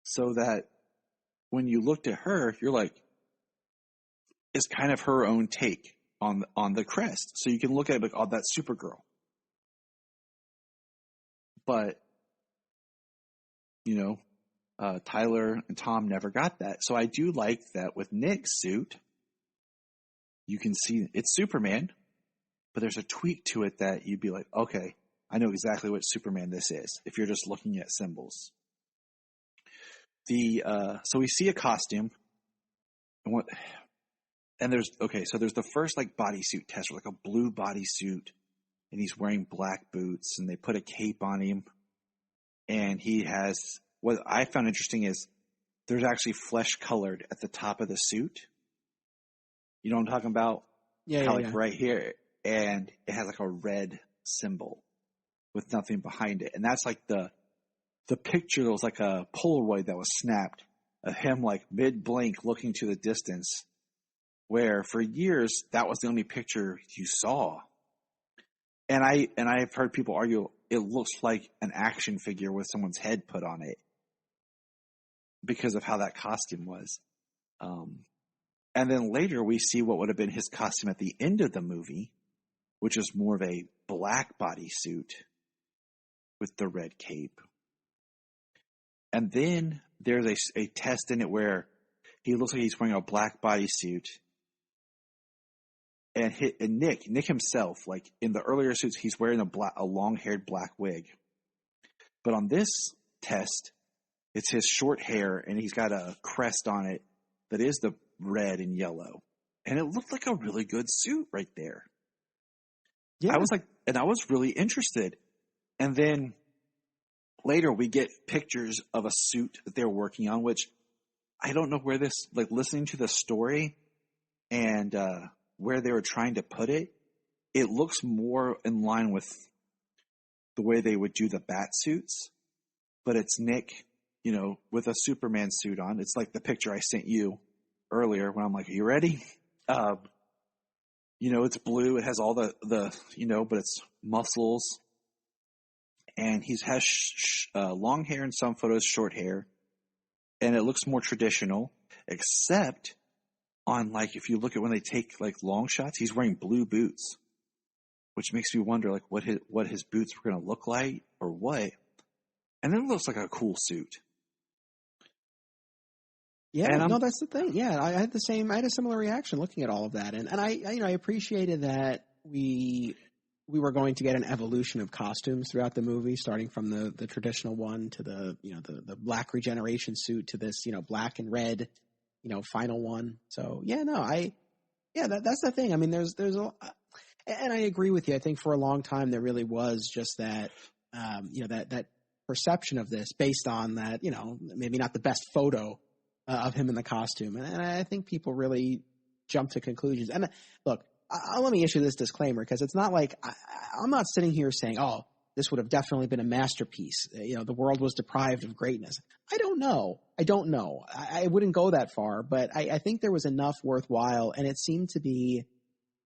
so that when you looked at her, you're like, it's kind of her own take on the crest. So you can look at it like, oh, that's Supergirl. But, Tyler and Tom never got that. So I do like that with Nick's suit, you can see it's Superman, but there's a tweak to it that you'd be like, okay, I know exactly what Superman this is if you're just looking at symbols. So we see a costume, and there's the first bodysuit test, like a blue bodysuit, and he's wearing black boots, and they put a cape on him, and he has, what I found interesting is there's actually flesh colored at the top of the suit. You know what I'm talking about? Yeah. Right here, and it has like a red symbol with nothing behind it. And that's like the picture that was like a Polaroid that was snapped of him mid blink looking to the distance, where for years that was the only picture you saw. And I've heard people argue it looks like an action figure with someone's head put on it because of how that costume was. And then later we see what would have been his costume at the end of the movie, which is more of a black bodysuit with the red cape. And then there's a test in it where he looks like he's wearing a black bodysuit. And Nick himself, in the earlier suits, he's wearing a long-haired black wig. But on this test, it's his short hair, and he's got a crest on it that is the red and yellow. And it looked like a really good suit right there. Yeah. I was really interested. And then later we get pictures of a suit that they're working on, which I don't know where this, listening to the story and where they were trying to put it, it looks more in line with the way they would do the bat suits. But it's Nick, with a Superman suit on. It's like the picture I sent you earlier when I'm like, are you ready? It's blue. It has all the but it's muscles. And he has long hair in some photos, short hair. And it looks more traditional, except on, like, if you look at when they take, like, long shots, he's wearing blue boots, which makes me wonder, like, what his boots were going to look like or what. And then it looks like a cool suit. Yeah, no, that's the thing. Yeah, I had a similar reaction looking at all of that. And I appreciated that we were going to get an evolution of costumes throughout the movie, starting from the traditional one to the black regeneration suit to this, black and red, final one. So that's the thing. I mean, there's and I agree with you. I think for a long time there really was just that, that perception of this based on that, maybe not the best photo of him in the costume. And I think people really jump to conclusions. And look, let me issue this disclaimer, because it's not like I'm not sitting here saying, oh, this would have definitely been a masterpiece. The world was deprived of greatness. I don't know. I wouldn't go that far, but I think there was enough worthwhile. And it seemed to be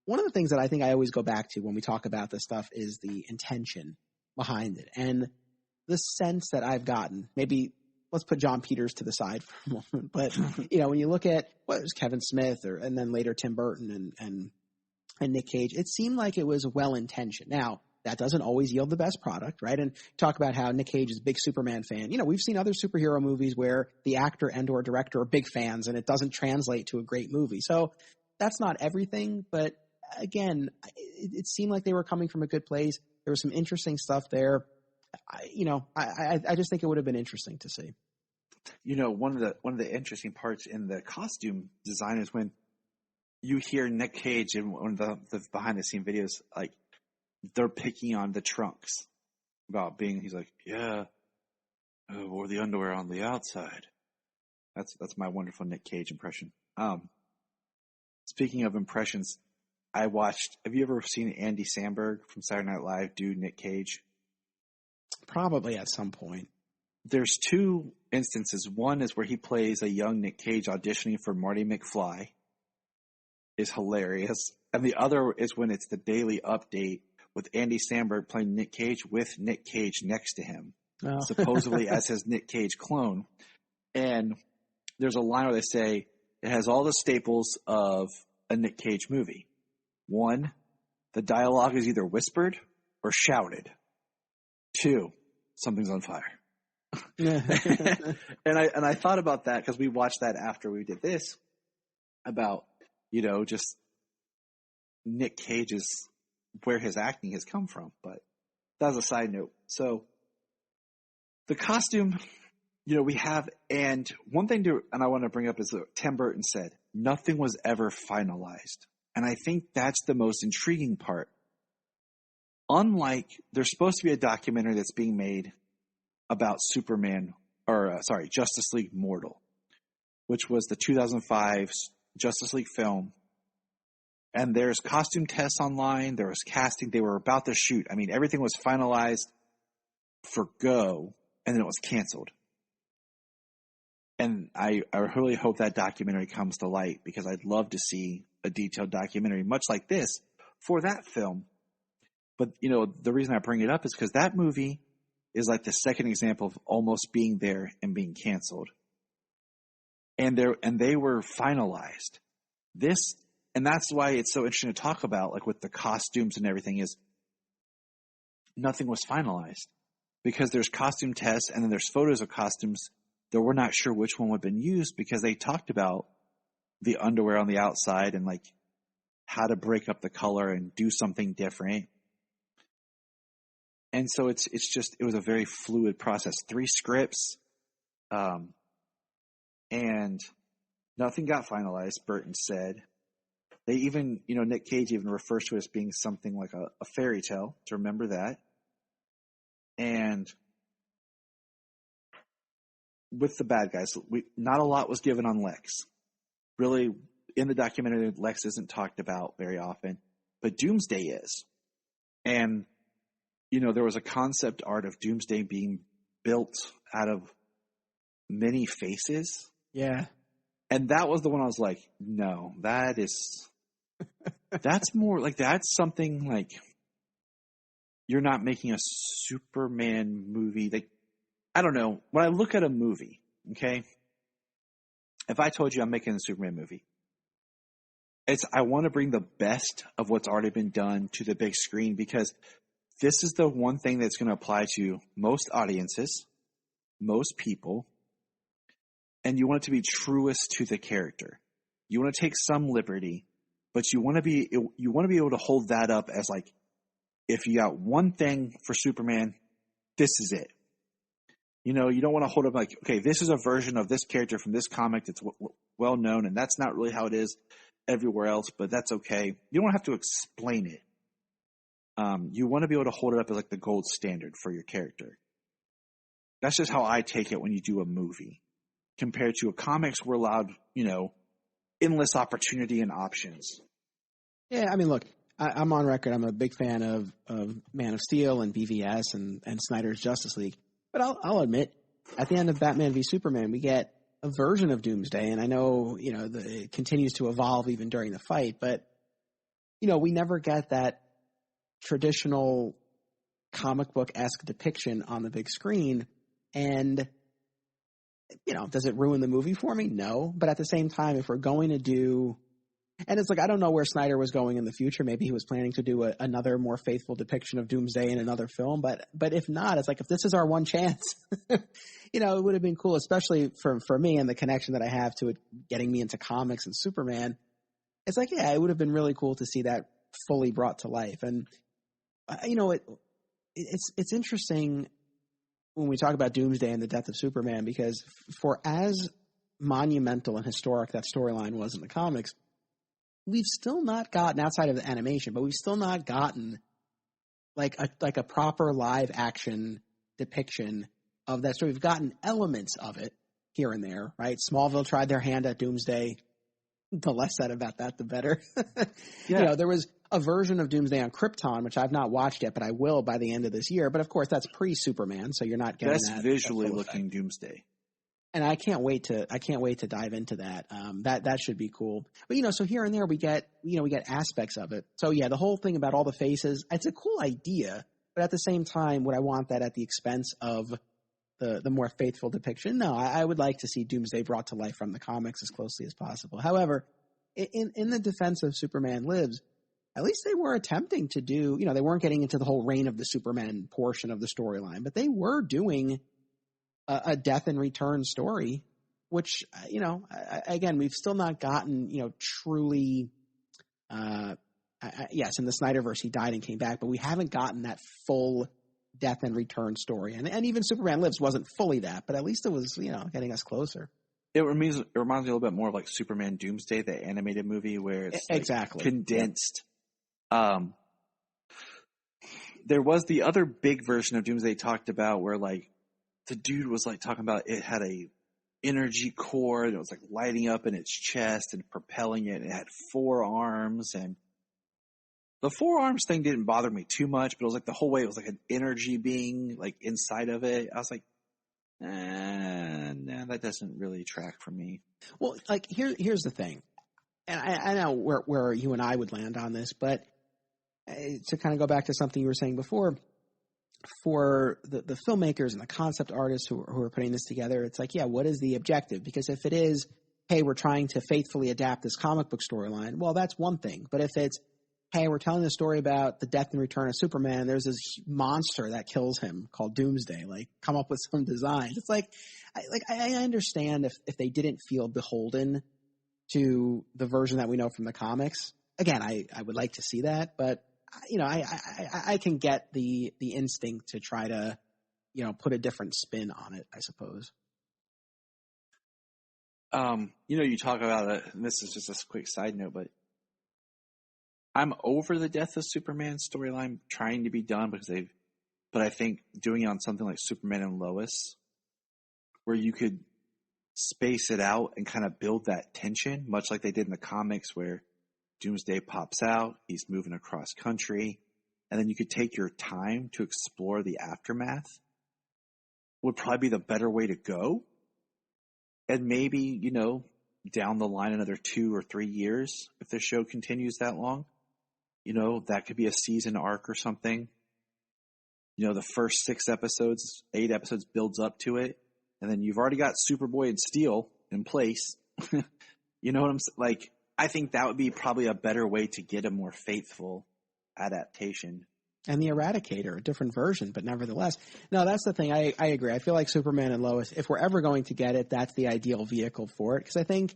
one of the things that I think I always go back to when we talk about this stuff is the intention behind it. And the sense that I've gotten, maybe let's put John Peters to the side for a moment, but when you look at what was Kevin Smith and then later Tim Burton and Nick Cage, it seemed like it was well-intentioned. Now, that doesn't always yield the best product, right? And talk about how Nick Cage is a big Superman fan. We've seen other superhero movies where the actor and or director are big fans and it doesn't translate to a great movie. So that's not everything, but again, it seemed like they were coming from a good place. There was some interesting stuff there. I just think it would have been interesting to see. One of the interesting parts in the costume design is when you hear Nick Cage in one of the behind the scene videos, like they're picking on the trunks about he's like, yeah, wore the underwear on the outside. That's my wonderful Nick Cage impression. Speaking of impressions, have you ever seen Andy Samberg from Saturday Night Live do Nick Cage? Probably at some point. There's two instances. One is where he plays a young Nick Cage auditioning for Marty McFly. Is hilarious. And the other is when it's the Daily Update with Andy Samberg playing Nick Cage with Nick Cage next to him, supposedly as his Nick Cage clone. And there's a line where they say it has all the staples of a Nick Cage movie. One, the dialogue is either whispered or shouted. Two, something's on fire. and I thought about that because we watched that after we did this about, just Nick Cage's, where his acting has come from. But that was a side note. So the costume, we have, and one thing I want to bring up is that Tim Burton said, nothing was ever finalized. And I think that's the most intriguing part. Unlike, there's supposed to be a documentary that's being made about Justice League Mortal, which was the 2005 Justice League film. And there's costume tests online. There was casting. They were about to shoot. I mean, everything was finalized for go, and then it was canceled. And I really hope that documentary comes to light, because I'd love to see a detailed documentary much like this for that film. But, the reason I bring it up is because that movie is like the second example of almost being there and being canceled. And they were finalized. And that's why it's so interesting to talk about, like with the costumes and everything, is nothing was finalized. Because there's costume tests and then there's photos of costumes that we're not sure which one would have been used, because they talked about the underwear on the outside and like how to break up the color and do something different. And so it was a very fluid process. 3 scripts, and nothing got finalized, Burton said. They even, Nick Cage even refers to it as being something like a fairy tale, to remember that. And with the bad guys, not a lot was given on Lex. Really, in the documentary, Lex isn't talked about very often, but Doomsday is. And there was a concept art of Doomsday being built out of many faces. Yeah. And that was the one I was like, no, that's more like, that's something like, you're not making a Superman movie. Like, I don't know. When I look at a movie, okay, if I told you I'm making a Superman movie, I want to bring the best of what's already been done to the big screen, because this is the one thing that's going to apply to most audiences, most people, and you want it to be truest to the character. You want to take some liberty, but you want to be able to hold that up as like, if you got one thing for Superman, this is it. You know, you don't want to hold up like, okay, this is a version of this character from this comic that's well known, and that's not really how it is everywhere else, but that's okay. You don't have to explain it. You want to be able to hold it up as like the gold standard for your character. That's just how I take it when you do a movie. Compared to a comics, we're allowed, you know, endless opportunity and options. Yeah, I mean, look, I'm on record. I'm a big fan of Man of Steel and BVS and Snyder's Justice League. But I'll admit, at the end of Batman v Superman, we get a version of Doomsday, and I know, you know, it continues to evolve even during the fight, but, you know, we never get that traditional comic book-esque depiction on the big screen. And, you know, does it ruin the movie for me? No. But at the same time, if we're going to do, and it's like, I don't know where Snyder was going in the future. Maybe he was planning to do another more faithful depiction of Doomsday in another film. But if not, it's like, if this is our one chance, you know, it would have been cool, especially for me and the connection that I have to it getting me into comics and Superman. It's like, yeah, it would have been really cool to see that fully brought to life. And, you know, it's interesting when we talk about Doomsday and the death of Superman, because for as monumental and historic that storyline was in the comics, we've still not gotten, outside of the animation, but we've still not gotten like a proper live action depiction of that story. We've gotten elements of it here and there, right? Smallville tried their hand at Doomsday. The less said about that, the better. Yeah. You know, there was a version of Doomsday on Krypton, which I've not watched yet, but I will by the end of this year. But of course, that's pre-Superman, so you're not getting Best that visually full looking effect. Doomsday. And I can't wait to dive into that. That should be cool. But, you know, so here and there we get aspects of it. So yeah, the whole thing about all the faces, it's a cool idea, but at the same time, would I want that at the expense of the more faithful depiction? No, I would like to see Doomsday brought to life from the comics as closely as possible. However, in the defense of Superman Lives, at least they were attempting to do, you know, they weren't getting into the whole reign of the Superman portion of the storyline, but they were doing a death and return story, which, you know, again, we've still not gotten, you know, truly, yes, in the Snyderverse, he died and came back, but we haven't gotten that full death and return story. And even Superman Lives wasn't fully that, but at least it was, you know, getting us closer. It reminds me a little bit more of like Superman Doomsday, the animated movie, where it's like exactly condensed. There was the other big version of Doomsday talked about where like the dude was like talking about it had a energy core that was like lighting up in its chest and propelling it. It had 4 arms, and the 4 arms thing didn't bother me too much, but it was like the whole way it was like an energy being like inside of it. I was like, nah, that doesn't really track for me. Well, like here's the thing, and I know where you and I would land on this, but to kind of go back to something you were saying before, for the filmmakers and the concept artists who are putting this together, it's like, yeah, what is the objective? Because if it is, hey, we're trying to faithfully adapt this comic book storyline, well, that's one thing. But if it's, hey, we're telling the story about the death and return of Superman, there's this monster that kills him called Doomsday, like, come up with some designs. It's like, I understand if they didn't feel beholden to the version that we know from the comics. Again, I would like to see that, but you know, I can get the instinct to try to, you know, put a different spin on it, I suppose. You know, you talk about it, and this is just a quick side note, but I'm over the death of Superman storyline trying to be done but I think doing it on something like Superman and Lois, where you could space it out and kind of build that tension, much like they did in the comics where Doomsday pops out, he's moving across country, and then you could take your time to explore the aftermath, would probably be the better way to go. And maybe, you know, down the line another 2 or 3 years, if the show continues that long, you know, that could be a season arc or something. You know, the first 8 episodes builds up to it, and then you've already got Superboy and Steel in place. You know what I'm saying? Like, I think that would be probably a better way to get a more faithful adaptation. And the Eradicator, a different version, but nevertheless. No, that's the thing. I agree. I feel like Superman and Lois, if we're ever going to get it, that's the ideal vehicle for it. Because I think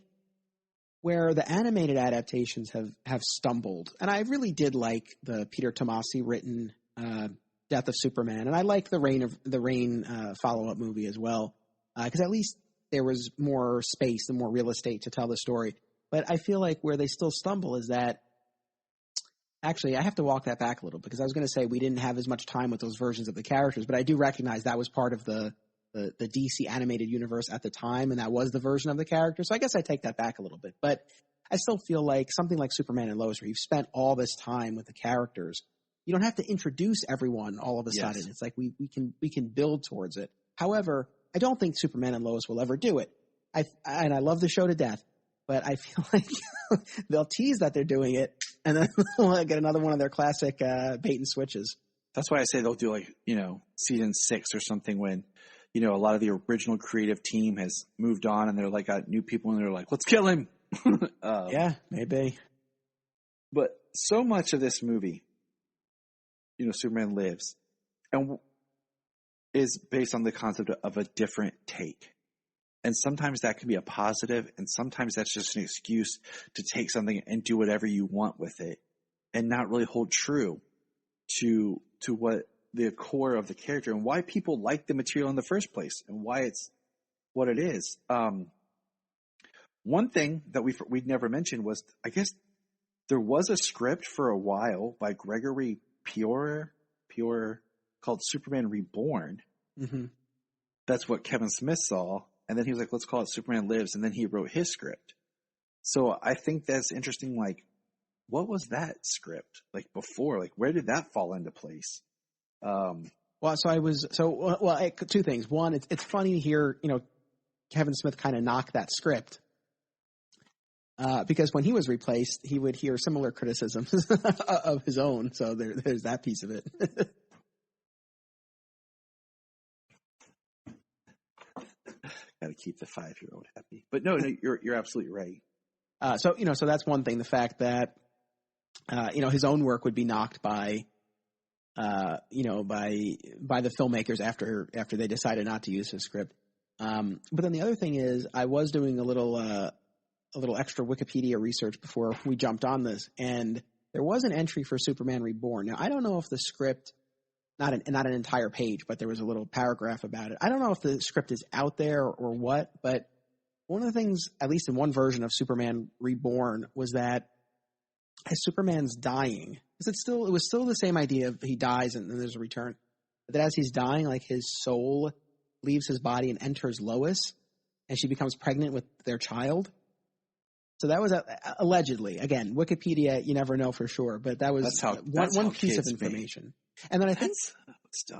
where the animated adaptations have stumbled, and I really did like the Peter Tomasi written Death of Superman, and I liked the Reign follow-up movie as well, because at least there was more space and more real estate to tell the story. But I feel like where they still stumble is that, actually, I have to walk that back a little, because I was going to say we didn't have as much time with those versions of the characters, but I do recognize that was part of the DC animated universe at the time, and that was the version of the character. So I guess I take that back a little bit. But I still feel like something like Superman and Lois, where you've spent all this time with the characters, you don't have to introduce everyone all of a sudden. It's like we can build towards it. However, I don't think Superman and Lois will ever do it. And I love the show to death, but I feel like they'll tease that they're doing it, and then we'll get another one of their classic bait and switches. That's why I say they'll do, like, season 6 or something, when, a lot of the original creative team has moved on and they're like got new people and they're like, let's kill him. Yeah, maybe. But so much of this movie, Superman Lives, and is based on the concept of a different take. And sometimes that can be a positive, and sometimes that's just an excuse to take something and do whatever you want with it and not really hold true to what the core of the character and why people like the material in the first place and why it's what it is. One thing that we'd never mentioned was, I guess there was a script for a while by Gregory Pure called Superman Reborn. Mm-hmm. That's what Kevin Smith saw. And then he was like, let's call it Superman Lives. And then he wrote his script. So I think that's interesting. Like, what was that script like before? Like, where did that fall into place? Two things. One, it's funny to hear, Kevin Smith kind of knock that script. Because when he was replaced, he would hear similar criticisms of his own. So there's that piece of it. Got to keep the 5-year-old happy. But no, you're absolutely right. So that's one thing. The fact that, his own work would be knocked by the filmmakers after they decided not to use his script. But then the other thing is, I was doing a little extra Wikipedia research before we jumped on this, and there was an entry for Superman Reborn. Now, I don't know if the script, not an entire page, but there was a little paragraph about it. I don't know if the script is out there or what, but one of the things, at least in one version of Superman Reborn, was that as Superman's dying, it was still the same idea of he dies and then there's a return, but that as he's dying, like, his soul leaves his body and enters Lois, and she becomes pregnant with their child. So that was allegedly, again, Wikipedia, you never know for sure, but that was one piece of information. And then I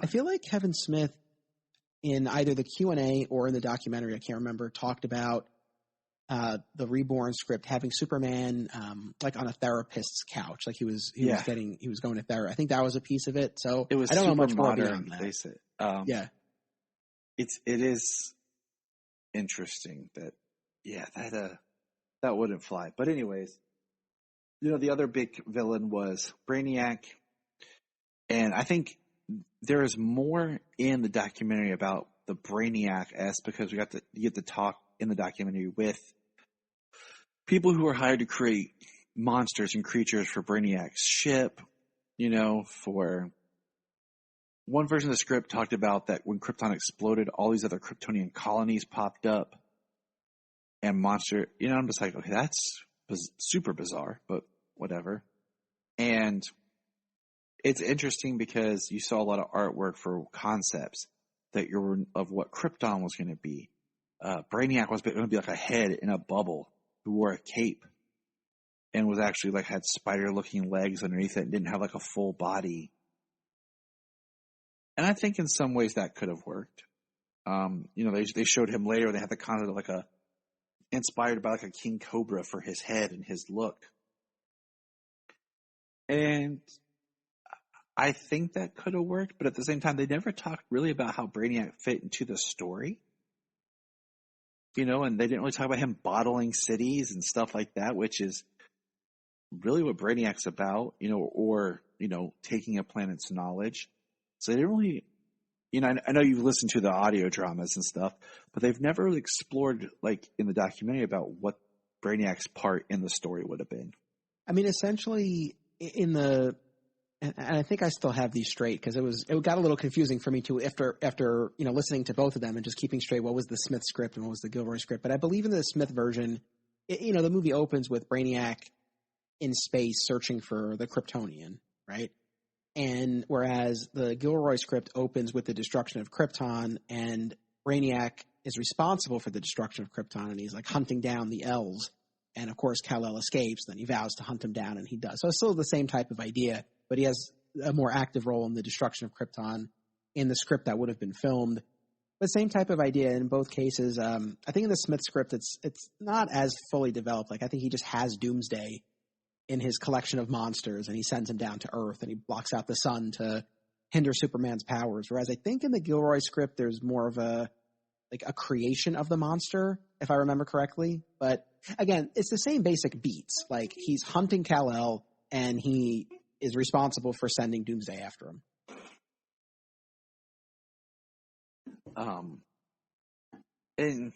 feel like Kevin Smith, in either the Q&A or in the documentary, I can't remember, talked about the Reborn script having Superman like on a therapist's couch, like he was going to therapy. I think that was a piece of it. So it was, I don't know much more modern, beyond that. Face it. It is interesting that that wouldn't fly. But anyways, the other big villain was Brainiac. And I think there is more in the documentary about the Brainiac-esque, because you get to talk in the documentary with people who are hired to create monsters and creatures for Brainiac's ship. For one version of the script talked about that when Krypton exploded, all these other Kryptonian colonies popped up and monster. I'm just like, okay, that's super bizarre, but whatever. And it's interesting because you saw a lot of artwork for concepts that of what Krypton was going to be. Brainiac was going to be like a head in a bubble who wore a cape and was actually like had spider-looking legs underneath it and didn't have like a full body. And I think in some ways that could have worked. They showed him later. They had the concept of like inspired by like a king cobra for his head and his look. And I think that could have worked, but at the same time, they never talked really about how Brainiac fit into the story. And they didn't really talk about him bottling cities and stuff like that, which is really what Brainiac's about, or, taking a planet's knowledge. So they didn't really, I know you've listened to the audio dramas and stuff, but they've never really explored, like, in the documentary about what Brainiac's part in the story would have been. I mean, essentially, and I think I still have these straight because it got a little confusing for me too after listening to both of them and just keeping straight what was the Smith script and what was the Gilroy script. But I believe in the Smith version, the movie opens with Brainiac in space searching for the Kryptonian, right? And whereas the Gilroy script opens with the destruction of Krypton, and Brainiac is responsible for the destruction of Krypton, and he's like hunting down the L's. And of course, Kal-El escapes. Then he vows to hunt him down, and he does. So it's still the same type of idea, but he has a more active role in the destruction of Krypton in the script that would have been filmed. But same type of idea in both cases. I think in the Smith script, it's not as fully developed. Like, I think he just has Doomsday in his collection of monsters, and he sends him down to Earth, and he blocks out the sun to hinder Superman's powers. Whereas I think in the Gilroy script, there's more of a creation of the monster, if I remember correctly. But again, it's the same basic beats. Like, he's hunting Kal-El, and he is responsible for sending Doomsday after him. And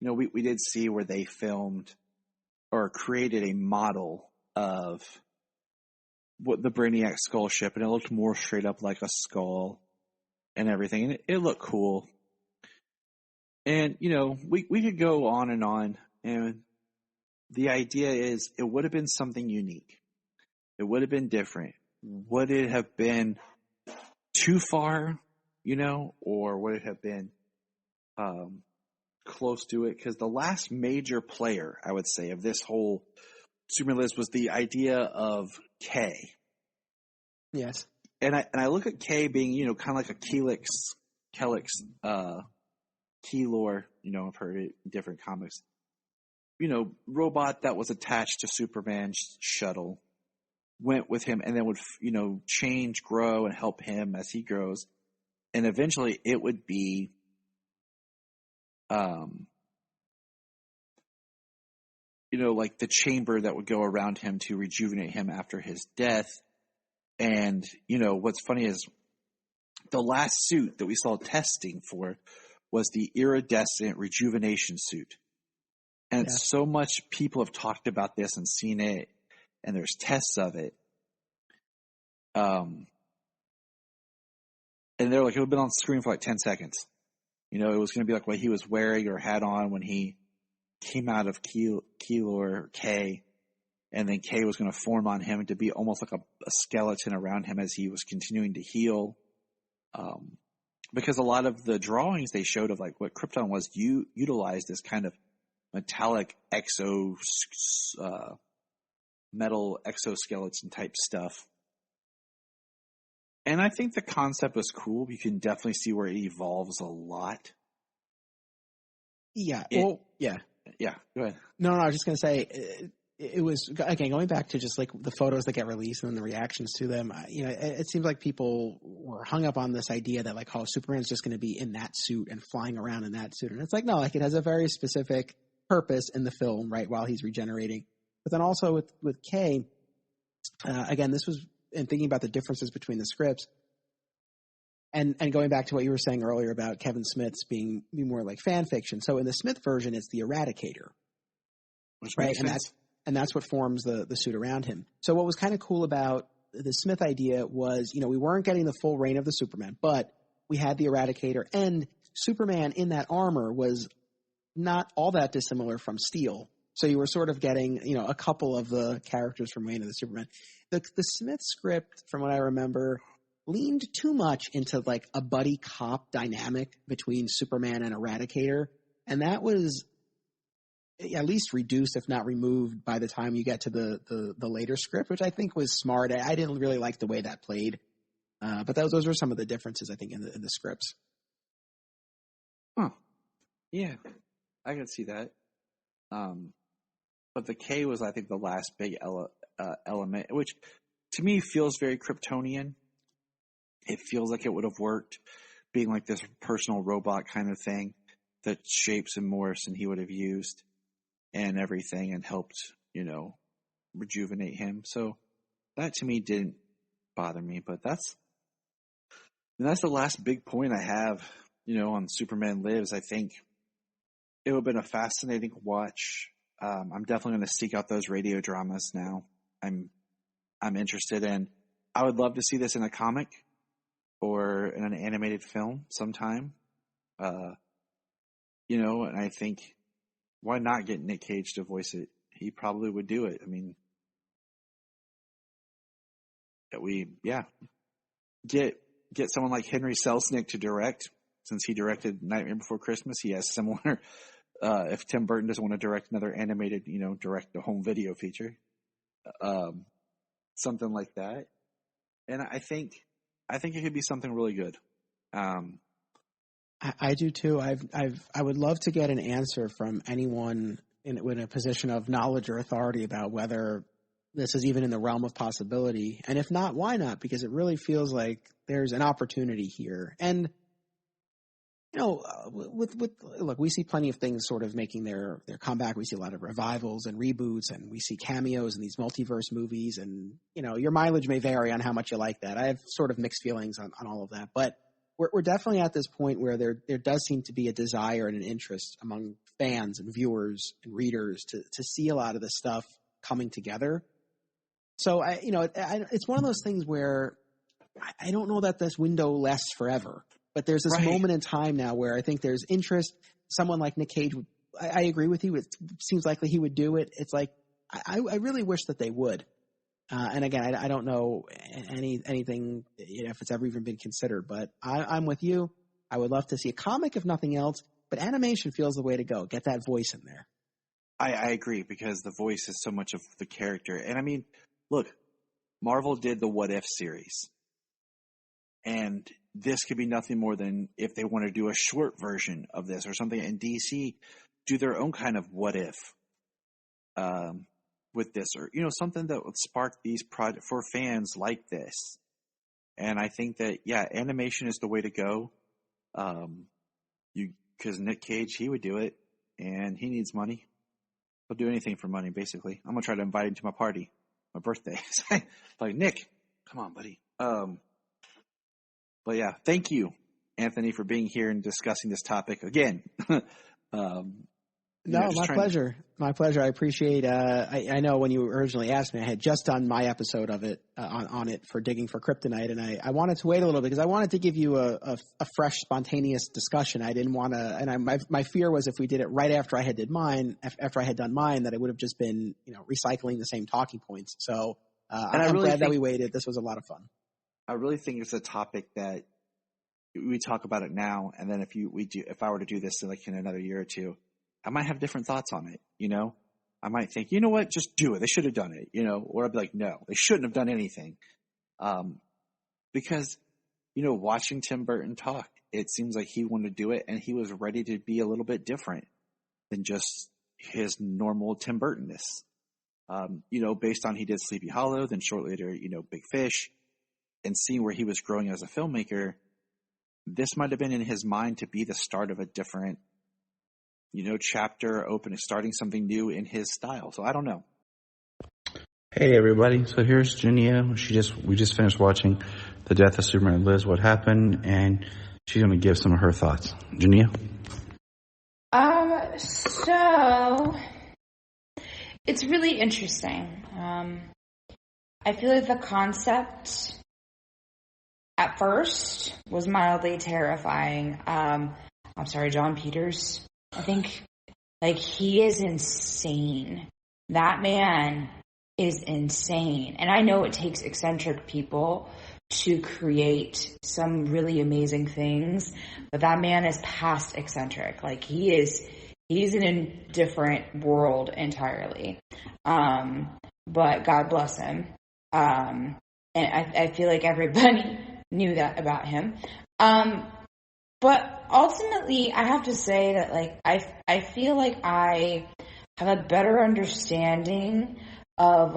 we did see where they filmed or created a model of what the Brainiac skull ship, and it looked more straight up like a skull and everything, and it looked cool. And we could go on, and the idea is it would have been something unique. It would have been different. Would it have been too far, or would it have been close to it? Because the last major player, I would say, of this whole Superman list was the idea of K. Yes. And I look at K being, kind of like a Kelix, Keylor, I've heard it in different comics. Robot that was attached to Superman's shuttle, went with him, and then would, change, grow, and help him as he grows. And eventually it would be like the chamber that would go around him to rejuvenate him after his death. And, what's funny is the last suit that we saw testing for was the iridescent rejuvenation suit. And so much people have talked about this and seen it, and there's tests of it. And they're like, it would have been on screen for like 10 seconds. It was going to be like what he was wearing or had on when he came out of Keylor K, and then K was going to form on him to be almost like a skeleton around him as he was continuing to heal. Because a lot of the drawings they showed of like what Krypton was utilized this kind of metallic metal exoskeleton type stuff. And I think the concept was cool. You can definitely see where it evolves a lot. Yeah. Yeah, go ahead. No, I was just going to say, it was, again, going back to just like the photos that get released and then the reactions to them, it seems like people were hung up on this idea that like, oh, Superman's just going to be in that suit and flying around in that suit. And it's like, no, like it has a very specific purpose in the film, right, while he's regenerating. But then also with K, again, this was in thinking about the differences between the scripts and going back to what you were saying earlier about Kevin Smith's being more like fan fiction. So in the Smith version, it's the Eradicator, Which right? makes sense. And that's what forms the suit around him. So what was kind of cool about the Smith idea was, we weren't getting the full reign of the Superman, but we had the Eradicator, and Superman in that armor was not all that dissimilar from Steel. So you were sort of getting, a couple of the characters from Reign of the Superman. The Smith script, from what I remember, leaned too much into like a buddy cop dynamic between Superman and Eradicator. And that was at least reduced, if not removed, by the time you get to the later script, which I think was smart. I didn't really like the way that played. But those were some of the differences, I think, in the scripts. Huh. Yeah, I can see that. But the K was, I think, the last big element, which to me feels very Kryptonian. It feels like it would have worked, being like this personal robot kind of thing that shapes and morphs and he would have used and everything and helped, rejuvenate him. So that to me didn't bother me, but that's the last big point I have, on Superman Lives. I think it would have been a fascinating watch. I'm definitely going to seek out those radio dramas now. I'm interested in. I would love to see this in a comic or in an animated film sometime. And I think, why not get Nick Cage to voice it? He probably would do it. I mean, get someone like Henry Selznick to direct, since he directed Nightmare Before Christmas. He has similar. If Tim Burton doesn't want to direct another animated, direct a home video feature, something like that. And I think it could be something really good. I do too. I would love to get an answer from anyone in a position of knowledge or authority about whether this is even in the realm of possibility. And if not, why not? Because it really feels like there's an opportunity here. And, look, we see plenty of things sort of making their comeback. We see a lot of revivals and reboots, and we see cameos in these multiverse movies. And, your mileage may vary on how much you like that. I have sort of mixed feelings on all of that. But we're definitely at this point where there does seem to be a desire and an interest among fans and viewers and readers to see a lot of this stuff coming together. So it's one of those things where I don't know that this window lasts forever, but there's this moment in time now where I think there's interest. Someone like Nick Cage, I agree with you. It seems likely he would do it. It's like, I really wish that they would. And again, I don't know anything, if it's ever even been considered, but I'm with you. I would love to see a comic, if nothing else, but animation feels the way to go. Get that voice in there. I agree, because the voice is so much of the character. And I mean, look, Marvel did the What If series, and this could be nothing more than if they want to do a short version of this or something, and DC do their own kind of what if with this, or something that would spark these projects for fans like this. And I think that animation is the way to go. Because Nick Cage, he would do it, and he needs money. He'll do anything for money, basically. I'm gonna try to invite him to my party, my birthday. Like, Nick, come on, buddy. But yeah, thank you, Anthony, for being here and discussing this topic again. No, my pleasure. My pleasure. I appreciate. I know when you originally asked me, I had just done my episode of it on it for Digging for Kryptonite, and I wanted to wait a little bit because I wanted to give you a fresh, spontaneous discussion. I didn't want to, and my fear was if we did it right after I had done mine, that it would have just been recycling the same talking points. So I'm glad that we waited. This was a lot of fun. I really think it's a topic that we talk about it now, and then if I were to do this in another year or two, I might have different thoughts on it, I might think, you know what, just do it. They should have done it, or I'd be like, no, they shouldn't have done anything. Because, watching Tim Burton talk, it seems like he wanted to do it, and he was ready to be a little bit different than just his normal Tim Burton-ness. Based on he did Sleepy Hollow, then shortly later, Big Fish, and seeing where he was growing as a filmmaker, this might have been in his mind to be the start of a different chapter, starting something new in his style. So I don't know. Hey everybody, so here's Jania. We just finished watching The Death of Superman Lives, What Happened, and she's going to give some of her thoughts. Jania? So it's really interesting. I feel like the concept at first was mildly terrifying. I'm sorry, John Peters. I think, he is insane. That man is insane. And I know it takes eccentric people to create some really amazing things, but that man is past eccentric. He's in a different world entirely. But God bless him. And I feel like everybody knew that about him. But ultimately, I have to say that, I feel like I have a better understanding of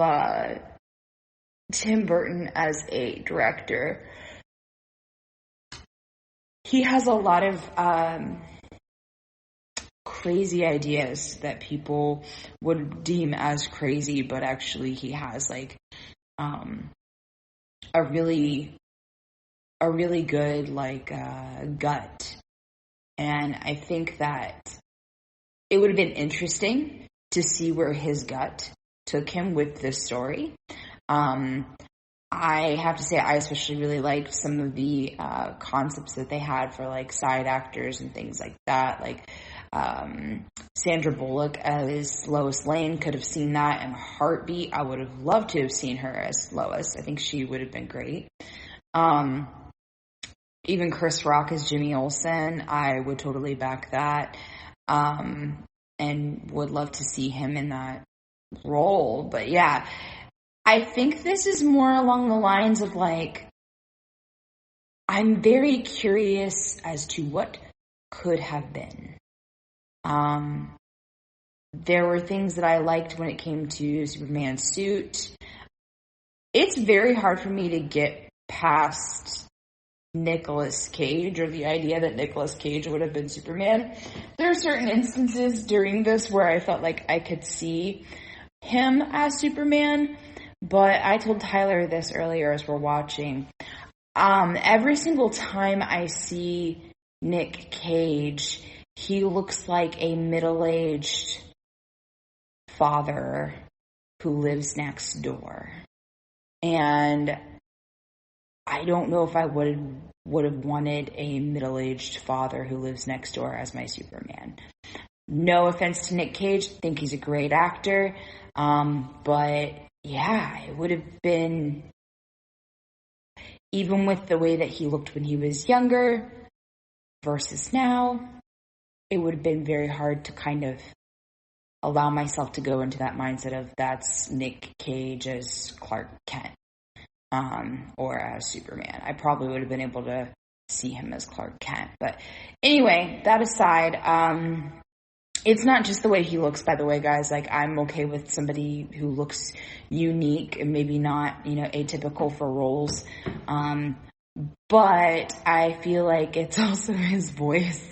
Tim Burton as a director. He has a lot of crazy ideas that people would deem as crazy, but actually he has like a really good like gut. And I think that it would have been interesting to see where his gut took him with this story. I have to say I especially really liked some of the concepts that they had for like side actors and things like that. Like Sandra Bullock as Lois Lane, could have seen that in a heartbeat. I would have loved to have seen her as Lois. I think she would have been great. Even Chris Rock as Jimmy Olsen, I would totally back that. And would love to see him in that role. But yeah, I think this is more along the lines of like, I'm very curious as to what could have been. There were things that I liked when it came to Superman's suit. It's very hard for me to get past Nicolas Cage, or the idea that Nicolas Cage would have been Superman. There are certain instances during this where I felt like I could see him as Superman, but I told Tyler this earlier as we're watching. Every single time I see Nick Cage, he looks like a middle-aged father who lives next door. And I don't know if I would have wanted a middle-aged father who lives next door as my Superman. No offense to Nick Cage, I think he's a great actor. But yeah, it would have been, even with the way that he looked when he was younger versus now, it would have been very hard to kind of allow myself to go into that mindset of that's Nick Cage as Clark Kent. Or as Superman. I probably would have been able to see him as Clark Kent. But anyway, that aside, it's not just the way he looks, by the way, guys. Like, I'm okay with somebody who looks unique and maybe not, atypical for roles. But I feel like it's also his voice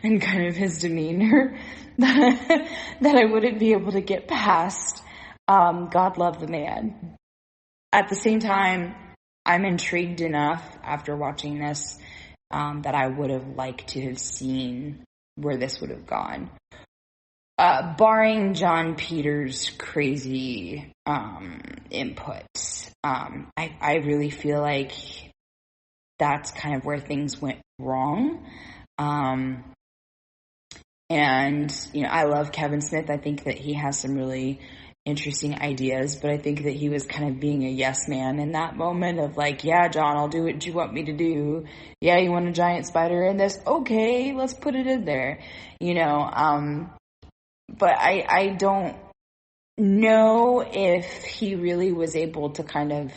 and kind of his demeanor that I wouldn't be able to get past. God love the man. At the same time, I'm intrigued enough after watching this that I would have liked to have seen where this would have gone. Barring John Peters' crazy inputs, I really feel like that's kind of where things went wrong. And, I love Kevin Smith. I think that he has some really interesting ideas, but I think that he was kind of being a yes man in that moment of like, yeah, John, I'll do what you want me to do. Yeah, you want a giant spider in this? Okay, let's put it in there. But I don't know if he really was able to kind of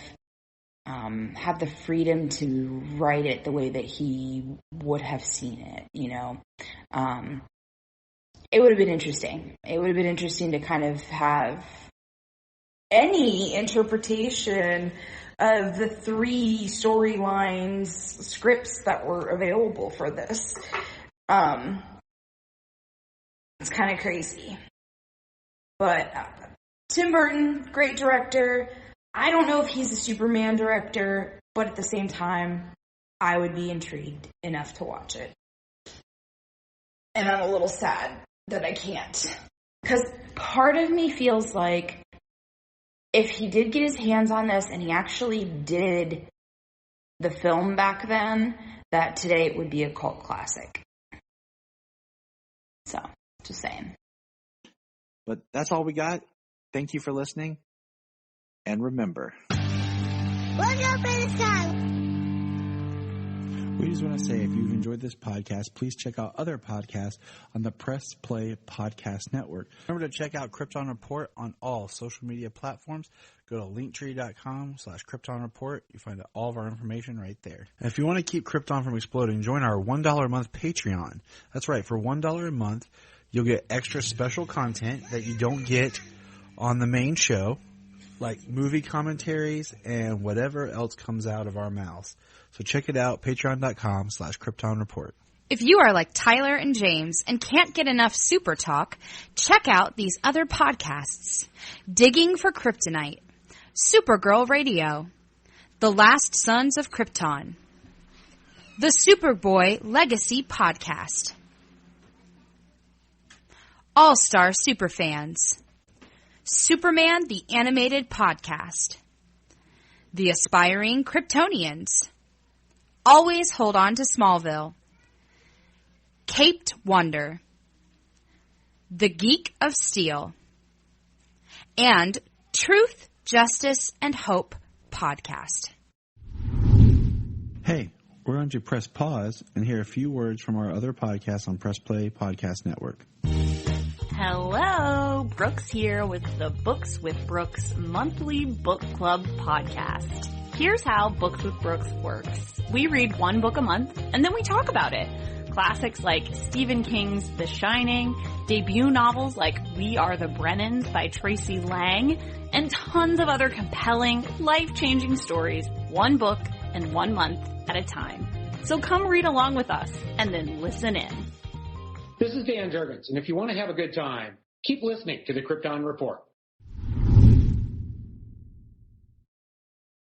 have the freedom to write it the way that he would have seen it, It would have been interesting. It would have been interesting to kind of have any interpretation of the 3 storylines, scripts that were available for this. It's kind of crazy. But Tim Burton, great director. I don't know if he's a Superman director, but at the same time, I would be intrigued enough to watch it. And I'm a little sad that I can't. Because part of me feels like if he did get his hands on this and he actually did the film back then, that today it would be a cult classic. So, just saying. But that's all we got. Thank you for listening. And remember, Look up in the sky. We just want to say, if you've enjoyed this podcast, please check out other podcasts on the Press Play Podcast Network. Remember to check out Krypton Report on all social media platforms. Go to linktree.com/Krypton Report. You find all of our information right there. And if you want to keep Krypton from exploding, join our $1 a month Patreon. That's right. For $1 a month, you'll get extra special content that you don't get on the main show, like movie commentaries and whatever else comes out of our mouths. So check it out, patreon.com/Krypton Report. If you are like Tyler and James and can't get enough super talk, check out these other podcasts. Digging for Kryptonite, Supergirl Radio, The Last Sons of Krypton, the Superboy Legacy Podcast, All-Star Superfans, Superman the Animated Podcast, The Aspiring Kryptonians, Always Hold On to Smallville, Caped Wonder, The Geek of Steel, and Truth, Justice, and Hope Podcast. Hey, we're going to press pause and hear a few words from our other podcasts on Press Play Podcast Network. Hello, Brooks here with the Books with Brooks monthly book club podcast. Here's how Books with Brooks works. We read one book a month and then we talk about it. Classics like Stephen King's The Shining, debut novels like We Are the Brennans by Tracy Lang, and tons of other compelling, life-changing stories, one book and 1 month at a time. So come read along with us and then listen in. This is Dan Jurgens, and if you want to have a good time, keep listening to the Krypton Report.